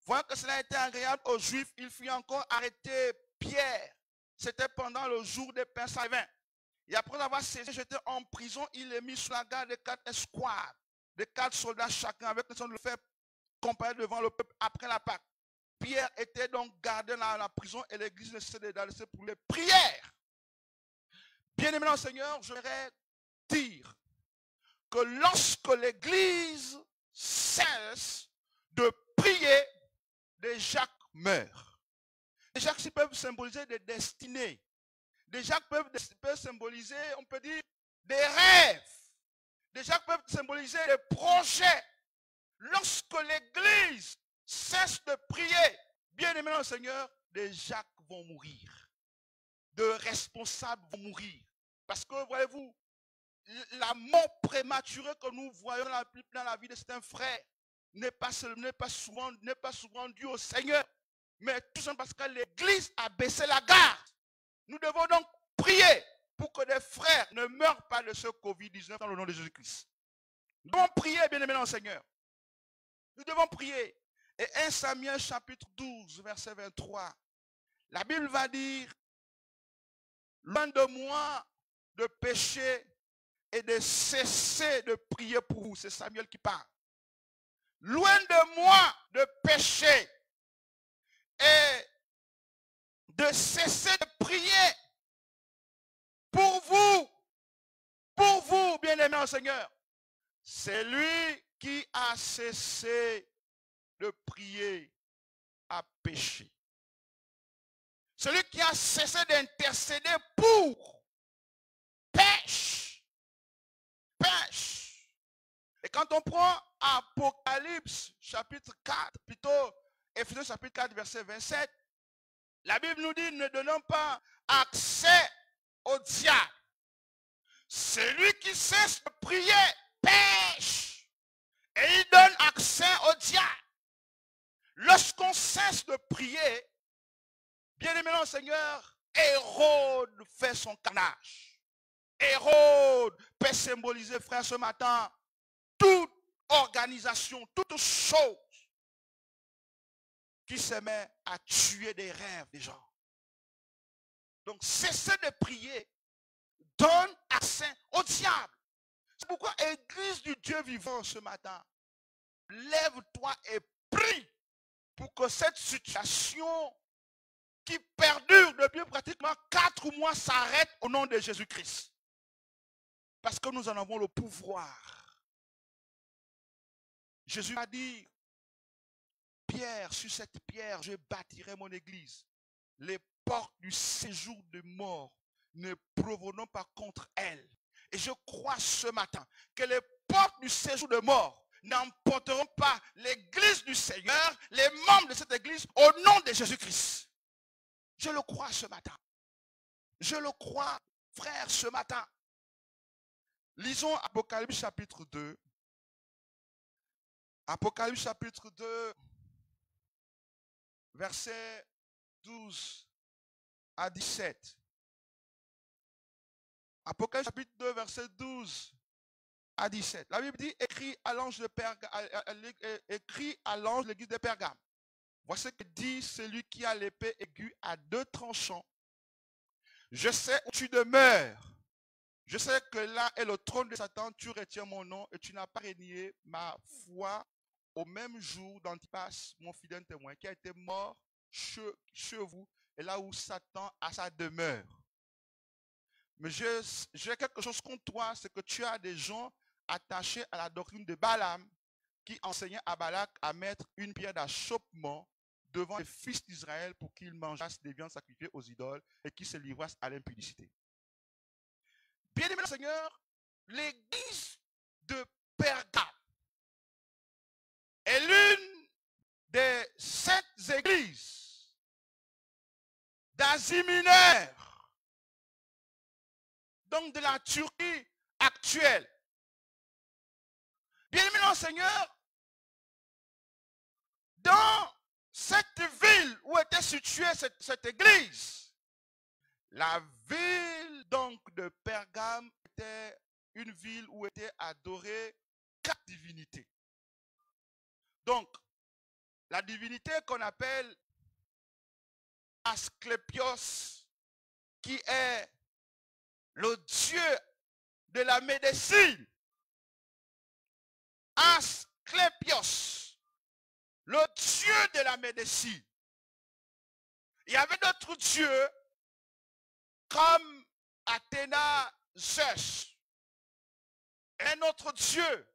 Voyant que cela était agréable aux Juifs, il fit encore arrêter Pierre. C'était pendant le jour des pains sans levain. Et après avoir saisi, jeté en prison, il est mis sous la garde de 4 escouades, de 4 soldats chacun, avec le de le faire comparaître devant le peuple après la Pâque. Pierre était donc gardé dans la prison et l'église ne cessait de laisser pour les prières. Bien-aimé dans le Seigneur, je voudrais dire que lorsque l'église cesse de prier, des Jacques meurent. Des Jacques peuvent symboliser des destinées. Des Jacques peuvent symboliser, on peut dire, des rêves. Des Jacques peuvent symboliser des projets. Lorsque l'église cesse de prier, bien aimé dans le Seigneur, des Jacques vont mourir. De responsables vont mourir. Parce que, voyez-vous, la mort prématurée que nous voyons dans la vie de certains frères n'est pas souvent due au Seigneur, mais tout simplement parce que l'église a baissé la garde. Nous devons donc prier pour que des frères ne meurent pas de ce Covid-19 dans le nom de Jésus-Christ. Nous devons prier, bien aimé dans le Seigneur. Nous devons prier. Et 1 Samuel chapitre 12, verset 23, la Bible va dire, loin de moi de pécher et de cesser de prier pour vous. C'est Samuel qui parle. Loin de moi de pécher et de cesser de prier pour vous, bien-aimés en Seigneur. C'est lui qui a cessé de prier à pécher. Celui qui a cessé d'intercéder pour pêche. Et quand on prend Apocalypse chapitre 4, plutôt Ephésiens chapitre 4 verset 27, la Bible nous dit, ne donnons pas accès au diable. Celui qui cesse de prier pêche et il donne accès au diable. Lorsqu'on cesse de prier, bien-aimé dans le Seigneur, Hérode fait son carnage. Hérode peut symboliser, frère, ce matin, toute organisation, toute chose qui se met à tuer des rêves des gens. Donc, cessez de prier, donne accès au diable. C'est pourquoi, Église du Dieu vivant ce matin, lève-toi et prie pour que cette situation qui perdure depuis pratiquement 4 mois s'arrête au nom de Jésus-Christ. Parce que nous en avons le pouvoir. Jésus a dit, Pierre, sur cette pierre, je bâtirai mon église. Les portes du séjour de mort ne provenant pas contre elle. Et je crois ce matin que les portes du séjour de mort n'emporteront pas l'église du Seigneur, les membres de cette église, au nom de Jésus-Christ. Je le crois ce matin. Je le crois, frère, ce matin. Lisons Apocalypse chapitre 2. Apocalypse chapitre 2, versets 12 à 17. Apocalypse chapitre 2, verset 12 à 17. La Bible dit, écrit à l'ange de l'église de Pergame. Voici ce que dit celui qui a l'épée aiguë à 2 tranchants. Je sais où tu demeures. Je sais que là est le trône de Satan. Tu retiens mon nom et tu n'as pas renié ma foi au même jour d'Antipas, mon fidèle témoin, qui a été mort chez vous et là où Satan a sa demeure. Mais j'ai quelque chose contre toi, c'est que tu as des gens attachés à la doctrine de Balaam qui enseignaient à Balak à mettre une pierre d'achoppement devant les fils d'Israël pour qu'ils mangeassent des viandes sacrifiées aux idoles et qu'ils se livrassent à l'impudicité. Bien-aimé Seigneur, l'église de Pergame est l'une des 7 églises d'Asie mineure, donc de la Turquie actuelle. Bien-aimé dans le Seigneur, dans cette ville où était située cette église, la ville donc de Pergame était une ville où étaient adorées 4 divinités. Donc, la divinité qu'on appelle Asclépios, qui est le dieu de la médecine. Asclépios, le dieu de la médecine. Il y avait d'autres dieux comme Athéna, Zeus, un autre dieu.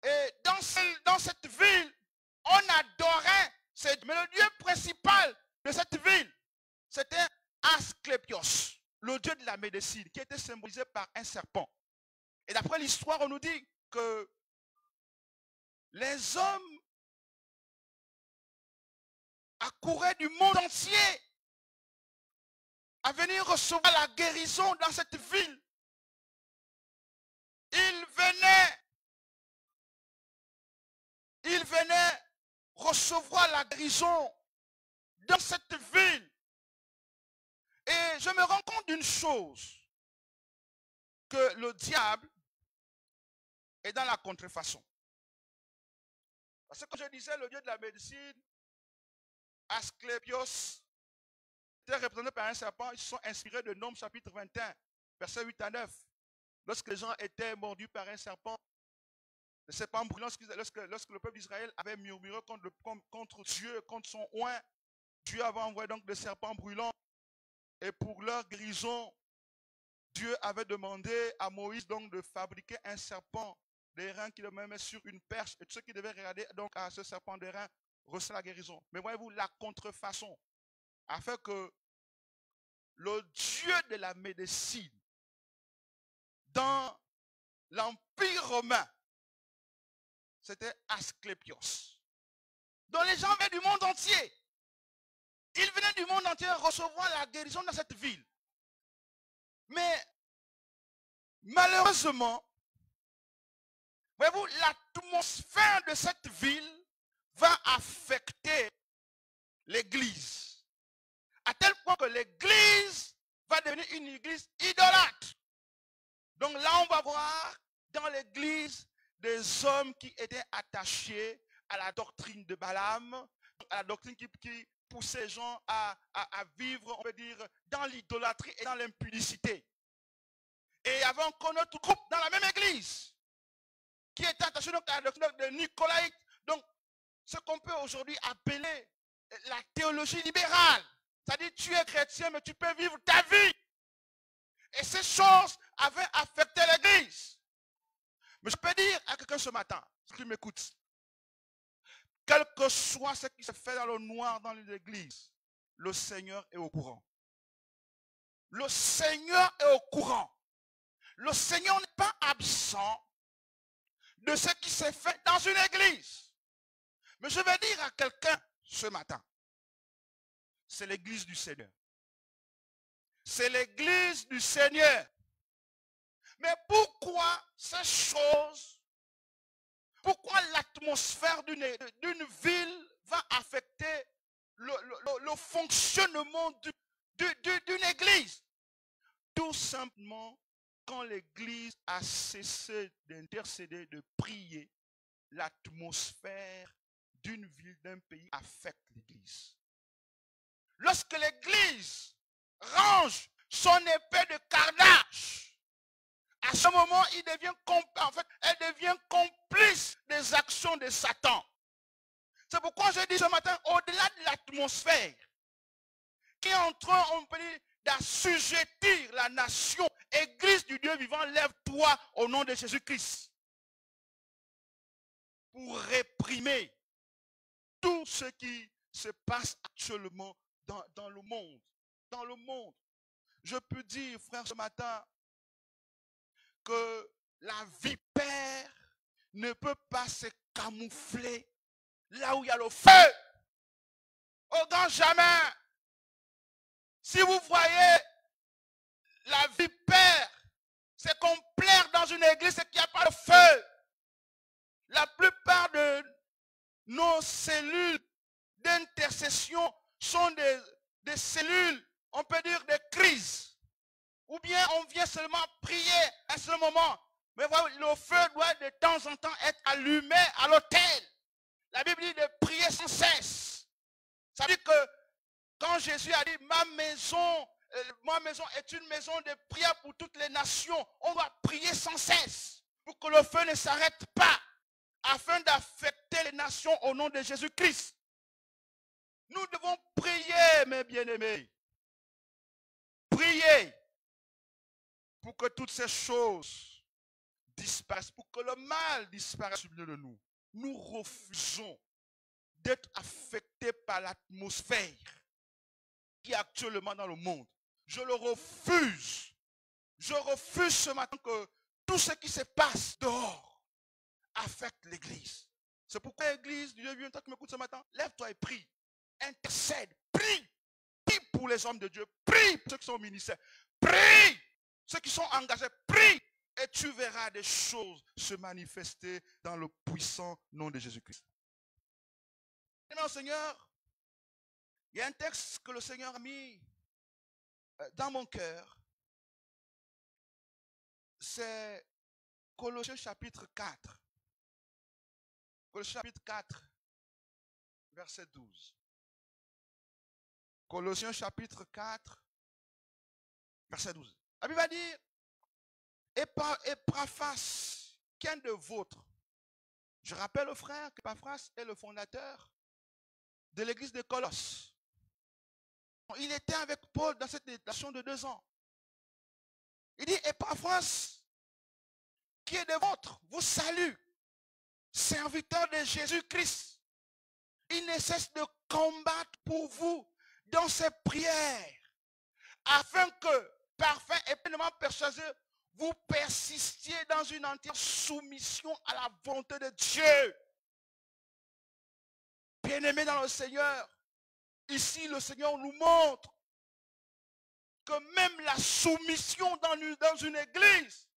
Et dans cette ville, on adorait, mais le dieu principal de cette ville, c'était Asclépios, le dieu de la médecine, qui était symbolisé par un serpent. Et d'après l'histoire, on nous dit que les hommes accouraient du monde entier à venir recevoir la guérison dans cette ville. Ils venaient recevoir la guérison dans cette ville. Et je me rends compte d'une chose, que le diable est dans la contrefaçon. Parce que comme je disais, le dieu de la médecine, Asclépios, était représenté par un serpent. Ils se sont inspirés de Nombres chapitre 21, versets 8 à 9. Lorsque les gens étaient mordus par un serpent, le serpent brûlant, lorsque le peuple d'Israël avait murmuré contre Dieu, contre son oint, Dieu avait envoyé donc des serpents brûlants. Et pour leur guérison, Dieu avait demandé à Moïse donc de fabriquer un serpent d'airain qui le mettait sur une perche. Et tous ceux qui devaient regarder donc à ce serpent d'airain recevaient la guérison. Mais voyez-vous, la contrefaçon a fait que le dieu de la médecine dans l'Empire romain, c'était Asclépios. Donc les gens venaient du monde entier. Ils venaient du monde entier recevoir la guérison dans cette ville. Mais malheureusement, voyez-vous, l'atmosphère de cette ville va affecter l'église. À tel point que l'église va devenir une église idolâtre. Donc là, on va voir dans l'église des hommes qui étaient attachés à la doctrine de Balaam, à la doctrine qui poussait les gens à vivre, on peut dire, dans l'idolâtrie et dans l'impudicité. Et il y avait encore un autre groupe dans la même église qui était attaché donc à la doctrine de Nicolaïte. Donc, ce qu'on peut aujourd'hui appeler la théologie libérale. C'est-à-dire, tu es chrétien, mais tu peux vivre ta vie. Et ces choses avaient affecté l'église. Mais je peux dire à quelqu'un ce matin, qui m'écoute, quel que soit ce qui se fait dans le noir dans l'église, le Seigneur est au courant. Le Seigneur est au courant. Le Seigneur n'est pas absent de ce qui s'est fait dans une église. Mais je vais dire à quelqu'un ce matin, c'est l'église du Seigneur. C'est l'église du Seigneur. Mais pourquoi ces choses, pourquoi l'atmosphère d'une ville va affecter le fonctionnement d'une église? Tout simplement, quand l'église a cessé d'intercéder, de prier, l'atmosphère d'une ville, d'un pays affecte l'église. Lorsque l'église range son épée de carnage, à ce moment, elle devient complice des actions de Satan. C'est pourquoi je dis ce matin, au-delà de l'atmosphère, qui est en train, on peut dire, d'assujettir la nation, Église du Dieu vivant, lève-toi au nom de Jésus-Christ pour réprimer tout ce qui se passe actuellement dans le monde. Dans le monde. Je peux dire, frère, ce matin, que la vipère ne peut pas se camoufler là où il y a le feu. Au grand jamais. Si vous voyez la vipère se complaire dans une église, c'est qu'il n'y a pas de feu. La plupart de nos cellules d'intercession sont des cellules, on peut dire des crises. Ou bien on vient seulement prier à ce moment. Mais voilà, le feu doit de temps en temps être allumé à l'autel. La Bible dit de prier sans cesse. Ça veut dire que quand Jésus a dit ma maison est une maison de prière pour toutes les nations, on doit prier sans cesse pour que le feu ne s'arrête pas afin d'affecter les nations au nom de Jésus-Christ. Nous devons prier, mes bien-aimés. Prier pour que toutes ces choses disparaissent, pour que le mal disparaisse au milieu de nous. Nous refusons d'être affectés par l'atmosphère qui est actuellement dans le monde. Je le refuse. Je refuse ce matin que tout ce qui se passe dehors affecte l'église. C'est pourquoi l'église, Dieu vient, toi qui m'écoutes ce matin, lève-toi et prie. Intercède, prie. Prie pour les hommes de Dieu, prie pour ceux qui sont au ministère, prie ceux qui sont engagés, prie. Et tu verras des choses se manifester dans le puissant nom de Jésus-Christ. Maintenant, Seigneur, il y a un texte que le Seigneur a mis dans mon cœur. C'est Colossiens chapitre 4. Colossiens chapitre 4, verset 12. Colossiens chapitre 4, verset 12. La Bible va dire, Epaphras, qu'un de vôtres. Je rappelle au frère qu'Epaphras est le fondateur de l'église de Colosse. Il était avec Paul dans cette relation de 2 ans. Il dit, Epaphras, qui est de vôtres, vous salue, serviteur de Jésus-Christ. Il ne cesse de combattre pour vous dans ses prières, afin que, parfait et pleinement persuadé, vous persistiez dans une entière soumission à la volonté de Dieu. Bien-aimés dans le Seigneur, ici le Seigneur nous montre que même la soumission dans une église,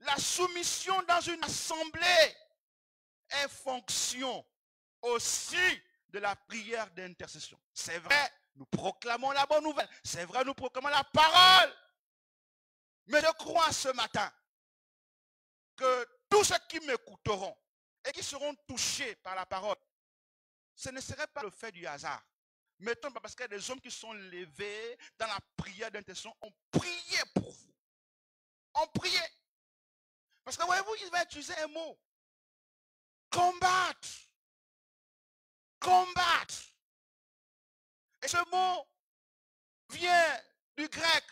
la soumission dans une assemblée est fonction aussi de la prière d'intercession. C'est vrai, nous proclamons la bonne nouvelle. C'est vrai, nous proclamons la parole. Mais je crois ce matin que tous ceux qui m'écouteront et qui seront touchés par la parole, ce ne serait pas le fait du hasard. Mettons pas parce qu'il y a des hommes qui sont levés dans la prière d'intercession, ont prié pour vous. Ont prié. Parce que voyez-vous, il va utiliser un mot. Combattre. Combattre. Et ce mot vient du grec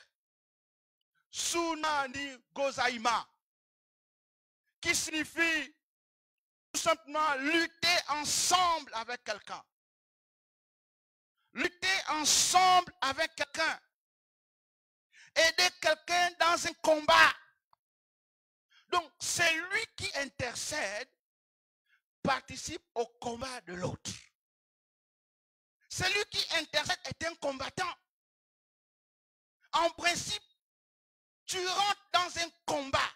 Sunani Gozaïma, qui signifie tout simplement lutter ensemble avec quelqu'un. Lutter ensemble avec quelqu'un. Aider quelqu'un dans un combat. Donc, c'est lui qui intercède, participe au combat de l'autre. Celui qui intercède est un combattant. En principe, tu rentres dans un combat.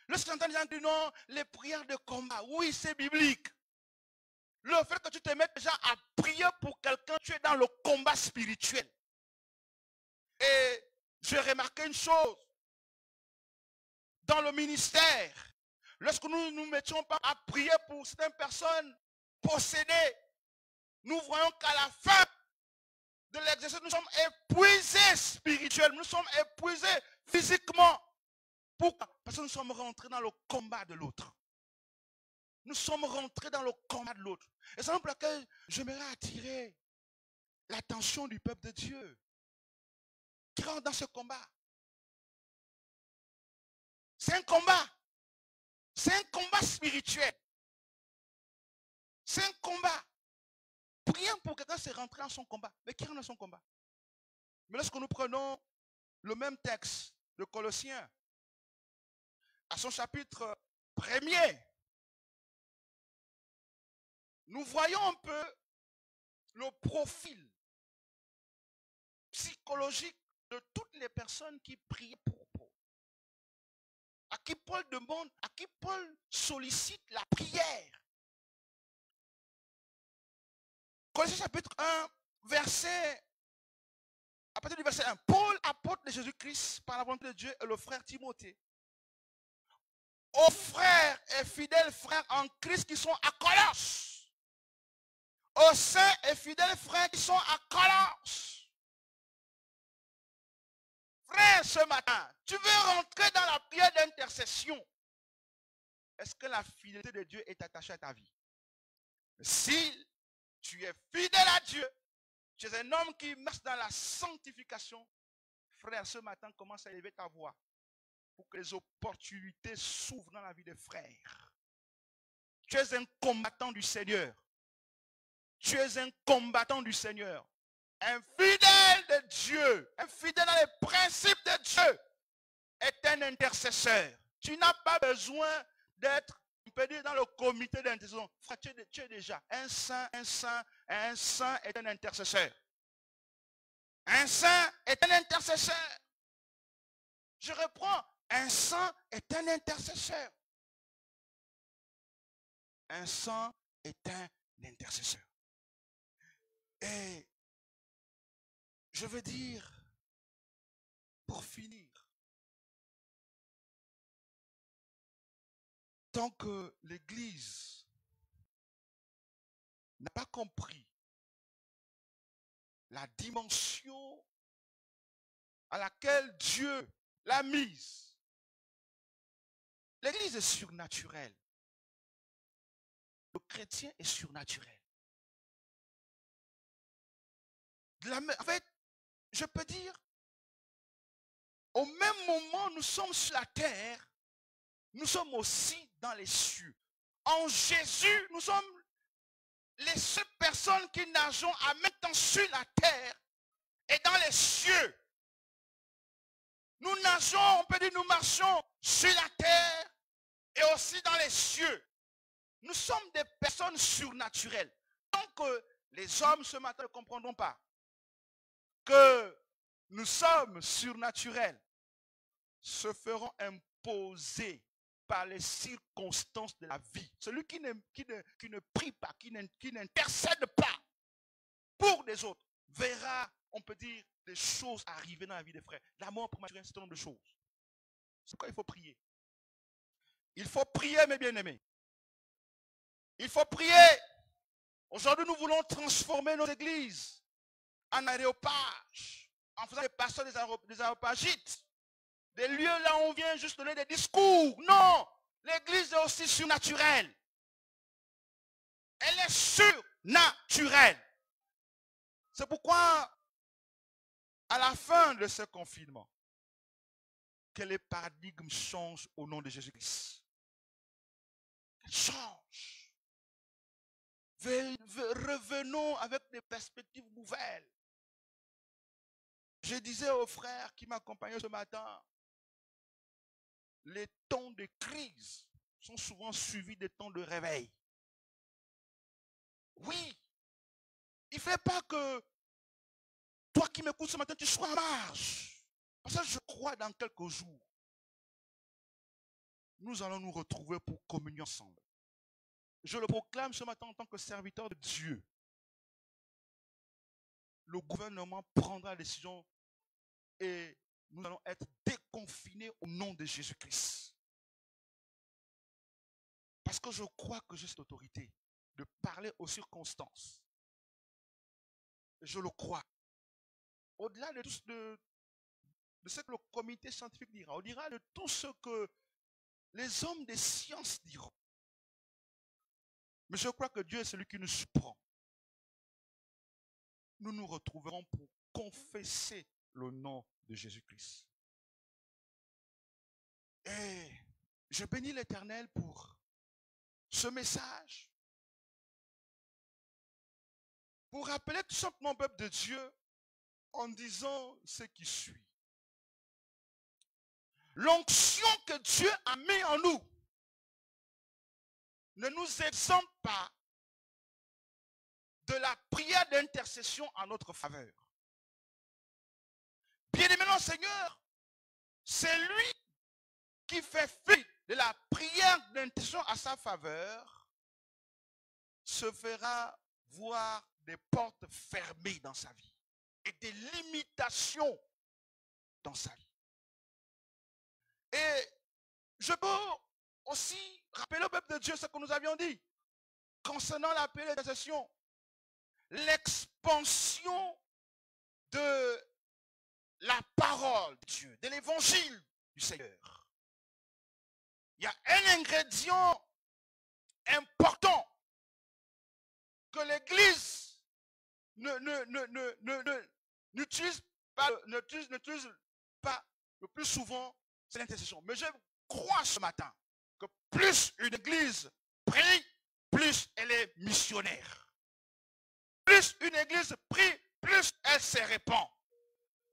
Lorsque j'entends les gens dire non, les prières de combat, oui, c'est biblique. Le fait que tu te mettes déjà à prier pour quelqu'un, tu es dans le combat spirituel. Et j'ai remarqué une chose. Dans le ministère, lorsque nous nous mettions pas à prier pour certaines personnes possédées, nous voyons qu'à la fin de l'exercice, nous sommes épuisés spirituellement, nous sommes épuisés physiquement. Pourquoi? Parce que nous sommes rentrés dans le combat de l'autre. Nous sommes rentrés dans le combat de l'autre. Et c'est pour laquelle j'aimerais attirer l'attention du peuple de Dieu qui rentre dans ce combat. C'est un combat. C'est un combat spirituel. C'est un combat. Prier pour quelqu'un, c'est rentrer dans son combat. Mais qui rentre dans son combat? Mais lorsque nous prenons le même texte de Colossiens, à son chapitre 1er, nous voyons un peu le profil psychologique de toutes les personnes qui prient pour Paul. À qui Paul demande, à qui Paul sollicite la prière. Colossiens chapitre 1, à partir du verset 1. Paul, apôtre de Jésus-Christ par la volonté de Dieu, et le frère Timothée, aux frères et fidèles frères en Christ qui sont à Colosse, aux saints et fidèles frères qui sont à Colosse. Frère, ce matin, tu veux rentrer dans la prière d'intercession. Est-ce que la fidélité de Dieu est attachée à ta vie? Si tu es fidèle à Dieu, tu es un homme qui marche dans la sanctification, frère, ce matin, commence à élever ta voix pour que les opportunités s'ouvrent dans la vie des frères. Tu es un combattant du Seigneur. Tu es un combattant du Seigneur. Un fidèle de Dieu, un fidèle dans les principes de Dieu est un intercesseur. Tu n'as pas besoin d'être, on peut dire, dans le comité d'intercession. Tu es déjà un saint est un intercesseur. Un saint est un intercesseur. Je reprends, un saint est un intercesseur. Un saint est un intercesseur. Et je veux dire, pour finir, tant que l'Église n'a pas compris la dimension à laquelle Dieu l'a mise, l'Église est surnaturelle. Le chrétien est surnaturel. En fait, je peux dire, au même moment, nous sommes sur la terre, nous sommes aussi dans les cieux. En Jésus, nous sommes les seules personnes qui nageons en même temps sur la terre et dans les cieux. Nous nageons, on peut dire, nous marchons sur la terre et aussi dans les cieux. Nous sommes des personnes surnaturelles. Tant que les hommes ce matin ne comprendront pas que nous sommes surnaturels se feront imposer par les circonstances de la vie. Celui qui ne prie pas, qui n'intercède pas pour les autres, verra, on peut dire, des choses arriver dans la vie des frères. La mort prématurée, un certain nombre de choses. C'est pourquoi il faut prier. Il faut prier, mes bien-aimés. Il faut prier. Aujourd'hui, nous voulons transformer nos églises en aréopages, en faisant des pasteurs des aréopagites. Des lieux là où on vient juste donner des discours. Non, l'église est aussi surnaturelle. Elle est surnaturelle. C'est pourquoi, à la fin de ce confinement, que les paradigmes changent au nom de Jésus-Christ. Change. Revenons avec des perspectives nouvelles. Je disais aux frères qui m'accompagnaient ce matin, les temps de crise sont souvent suivis des temps de réveil. Oui, il ne fait pas que toi qui m'écoutes ce matin, tu sois en marge. Parce que je crois dans quelques jours, nous allons nous retrouver pour communier ensemble. Je le proclame ce matin en tant que serviteur de Dieu. Le gouvernement prendra la décision et nous allons être déconfinés au nom de Jésus-Christ. Parce que je crois que j'ai cette autorité de parler aux circonstances. Je le crois. Au-delà de tout ce que le comité scientifique dira, on dira de tout ce que les hommes des sciences diront. Mais je crois que Dieu est celui qui nous surprend. Nous nous retrouverons pour confesser le nom de Jésus-Christ. Et je bénis l'Éternel pour ce message. Pour rappeler tout simplement au peuple de Dieu en disant ce qui suit. L'onction que Dieu a mis en nous ne nous exempte pas de la prière d'intercession en notre faveur. Bien-aimé dans le Seigneur, c'est lui qui fait fi de la prière d'intercession à sa faveur, se fera voir des portes fermées dans sa vie et des limitations dans sa vie. Et je peux aussi rappeler au peuple de Dieu ce que nous avions dit concernant la prière d'intercession. L'expansion de la parole de Dieu, de l'évangile du Seigneur. Il y a un ingrédient important que l'Église n'utilise pas le plus souvent, c'est l'intercession. Mais je crois ce matin que plus une Église prie, plus elle est missionnaire. Plus une Église prie, plus elle se répand.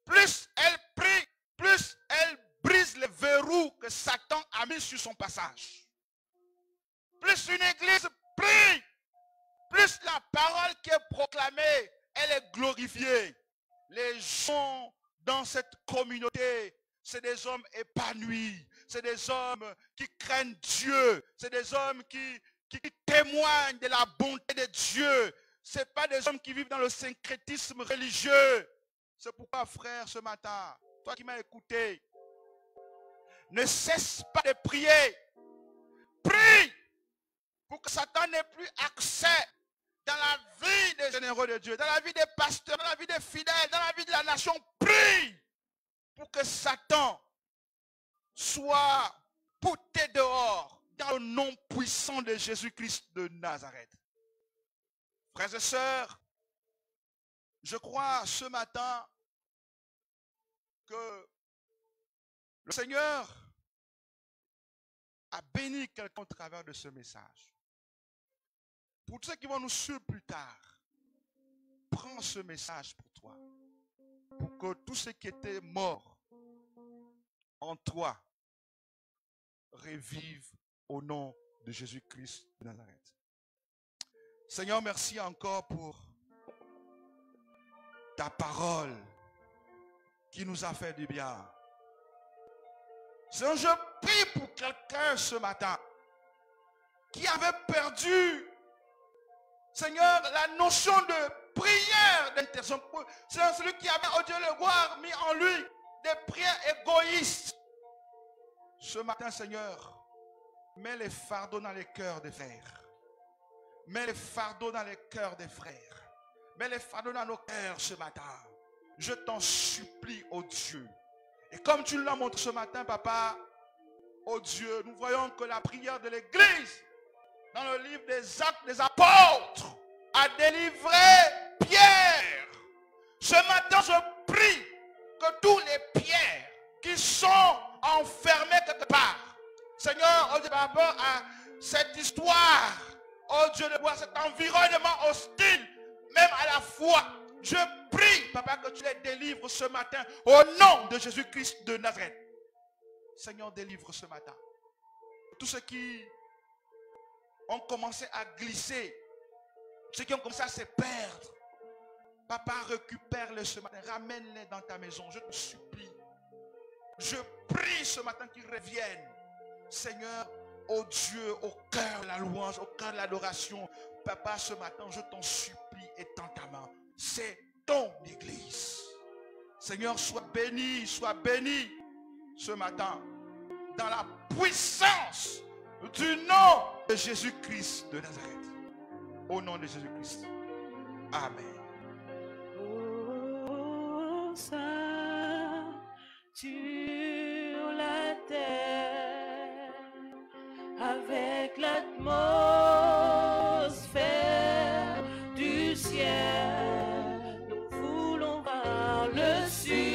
Plus elle prie, plus elle brise les verrous que Satan a mis sur son passage. Plus une Église prie, plus la parole qui est proclamée, elle est glorifiée. Les gens dans cette communauté, c'est des hommes épanouis, c'est des hommes qui craignent Dieu, c'est des hommes qui témoignent de la bonté de Dieu. Ce n'est pas des hommes qui vivent dans le syncrétisme religieux. C'est pourquoi, frère, ce matin, toi qui m'as écouté, ne cesse pas de prier. Prie pour que Satan n'ait plus accès dans la vie des généraux de Dieu, dans la vie des pasteurs, dans la vie des fidèles, dans la vie de la nation. Prie pour que Satan soit poussé dehors dans le nom puissant de Jésus-Christ de Nazareth. Frères et sœurs, je crois ce matin que le Seigneur a béni quelqu'un au travers de ce message. Pour ceux qui vont nous suivre plus tard, prends ce message pour toi. Pour que tout ce qui était mort en toi revive au nom de Jésus-Christ de Nazareth. Seigneur, merci encore pour ta parole qui nous a fait du bien. Seigneur, je prie pour quelqu'un ce matin qui avait perdu, Seigneur, la notion de prière d'intercession. Seigneur, celui qui avait, oh Dieu, le voir mis en lui des prières égoïstes. Ce matin, Seigneur, mets les fardeaux dans les cœurs des frères. Mets les fardeaux dans les cœurs des frères. Mets les fardeaux dans nos cœurs ce matin. Je t'en supplie, oh Dieu. Et comme tu l'as montré ce matin, papa, oh Dieu, nous voyons que la prière de l'Église, dans le livre des Actes des Apôtres, a délivré Pierre. Ce matin, je prie que tous les pierres qui sont enfermés quelque part, Seigneur, oh Dieu, par rapport à cette histoire, oh Dieu de voir cet environnement hostile, même à la foi, je prie, papa, que tu les délivres ce matin au nom de Jésus-Christ de Nazareth. Seigneur, délivre ce matin tous ceux qui ont commencé à glisser, ceux qui ont commencé à se perdre. Papa, récupère-les ce matin, ramène-les dans ta maison, je te supplie. Je prie ce matin qu'ils reviennent, Seigneur, oh Dieu, au cœur de la louange, au cœur de l'adoration. Papa, ce matin, je t'en supplie, étends ta main. C'est ton église. Seigneur, sois béni ce matin, dans la puissance du nom de Jésus-Christ de Nazareth. Au nom de Jésus-Christ. Amen. Oh, ça, sur la terre, avec l'atmosphère du ciel, nous voulons voir le surnaturel.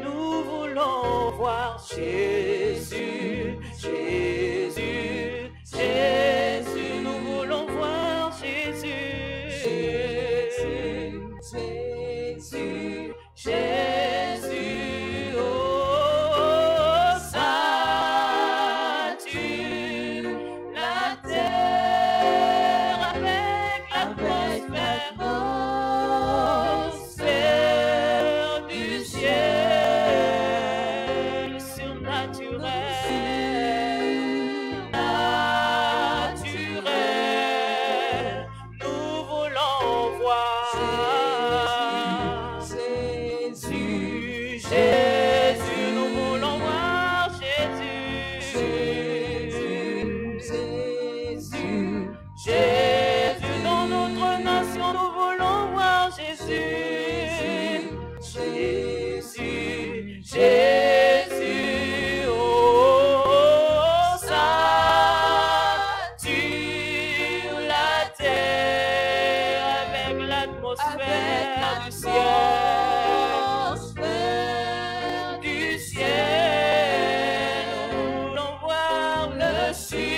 Nous voulons voir Jésus, Jésus, Jésus. Nous voulons voir Jésus, Jésus, Jésus, Jésus. Oh, sature la terre avec l'atmosphère du ciel surnaturel, naturel. Nous voulons voir Jésus, Jésus. Nous voulons voir Jésus, Jésus, Jésus. Dans notre nation, nous voulons voir Jésus, Jésus, Jésus. Oh, sature la terre avec l'atmosphère du ciel. Nous voulons voir le surnaturel.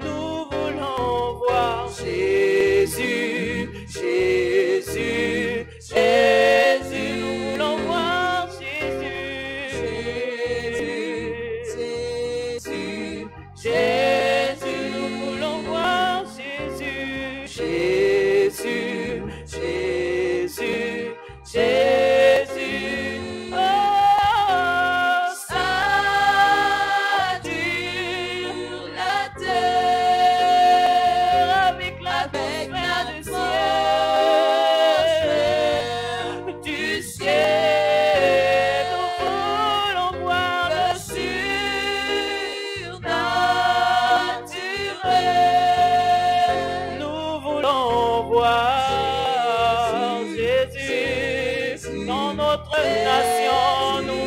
Nous voulons voir Jésus, Jésus, Jésus. Nous voulons voir Jésus, Jésus, Jésus. Nous voulons voir Jésus, Jésus, Jésus, Jésus. Oh, sature la terre avec l'atmosphère du ciel. Nous voulons voir le surnaturel. Nous voulons voir Jésus dans notre nation. Nous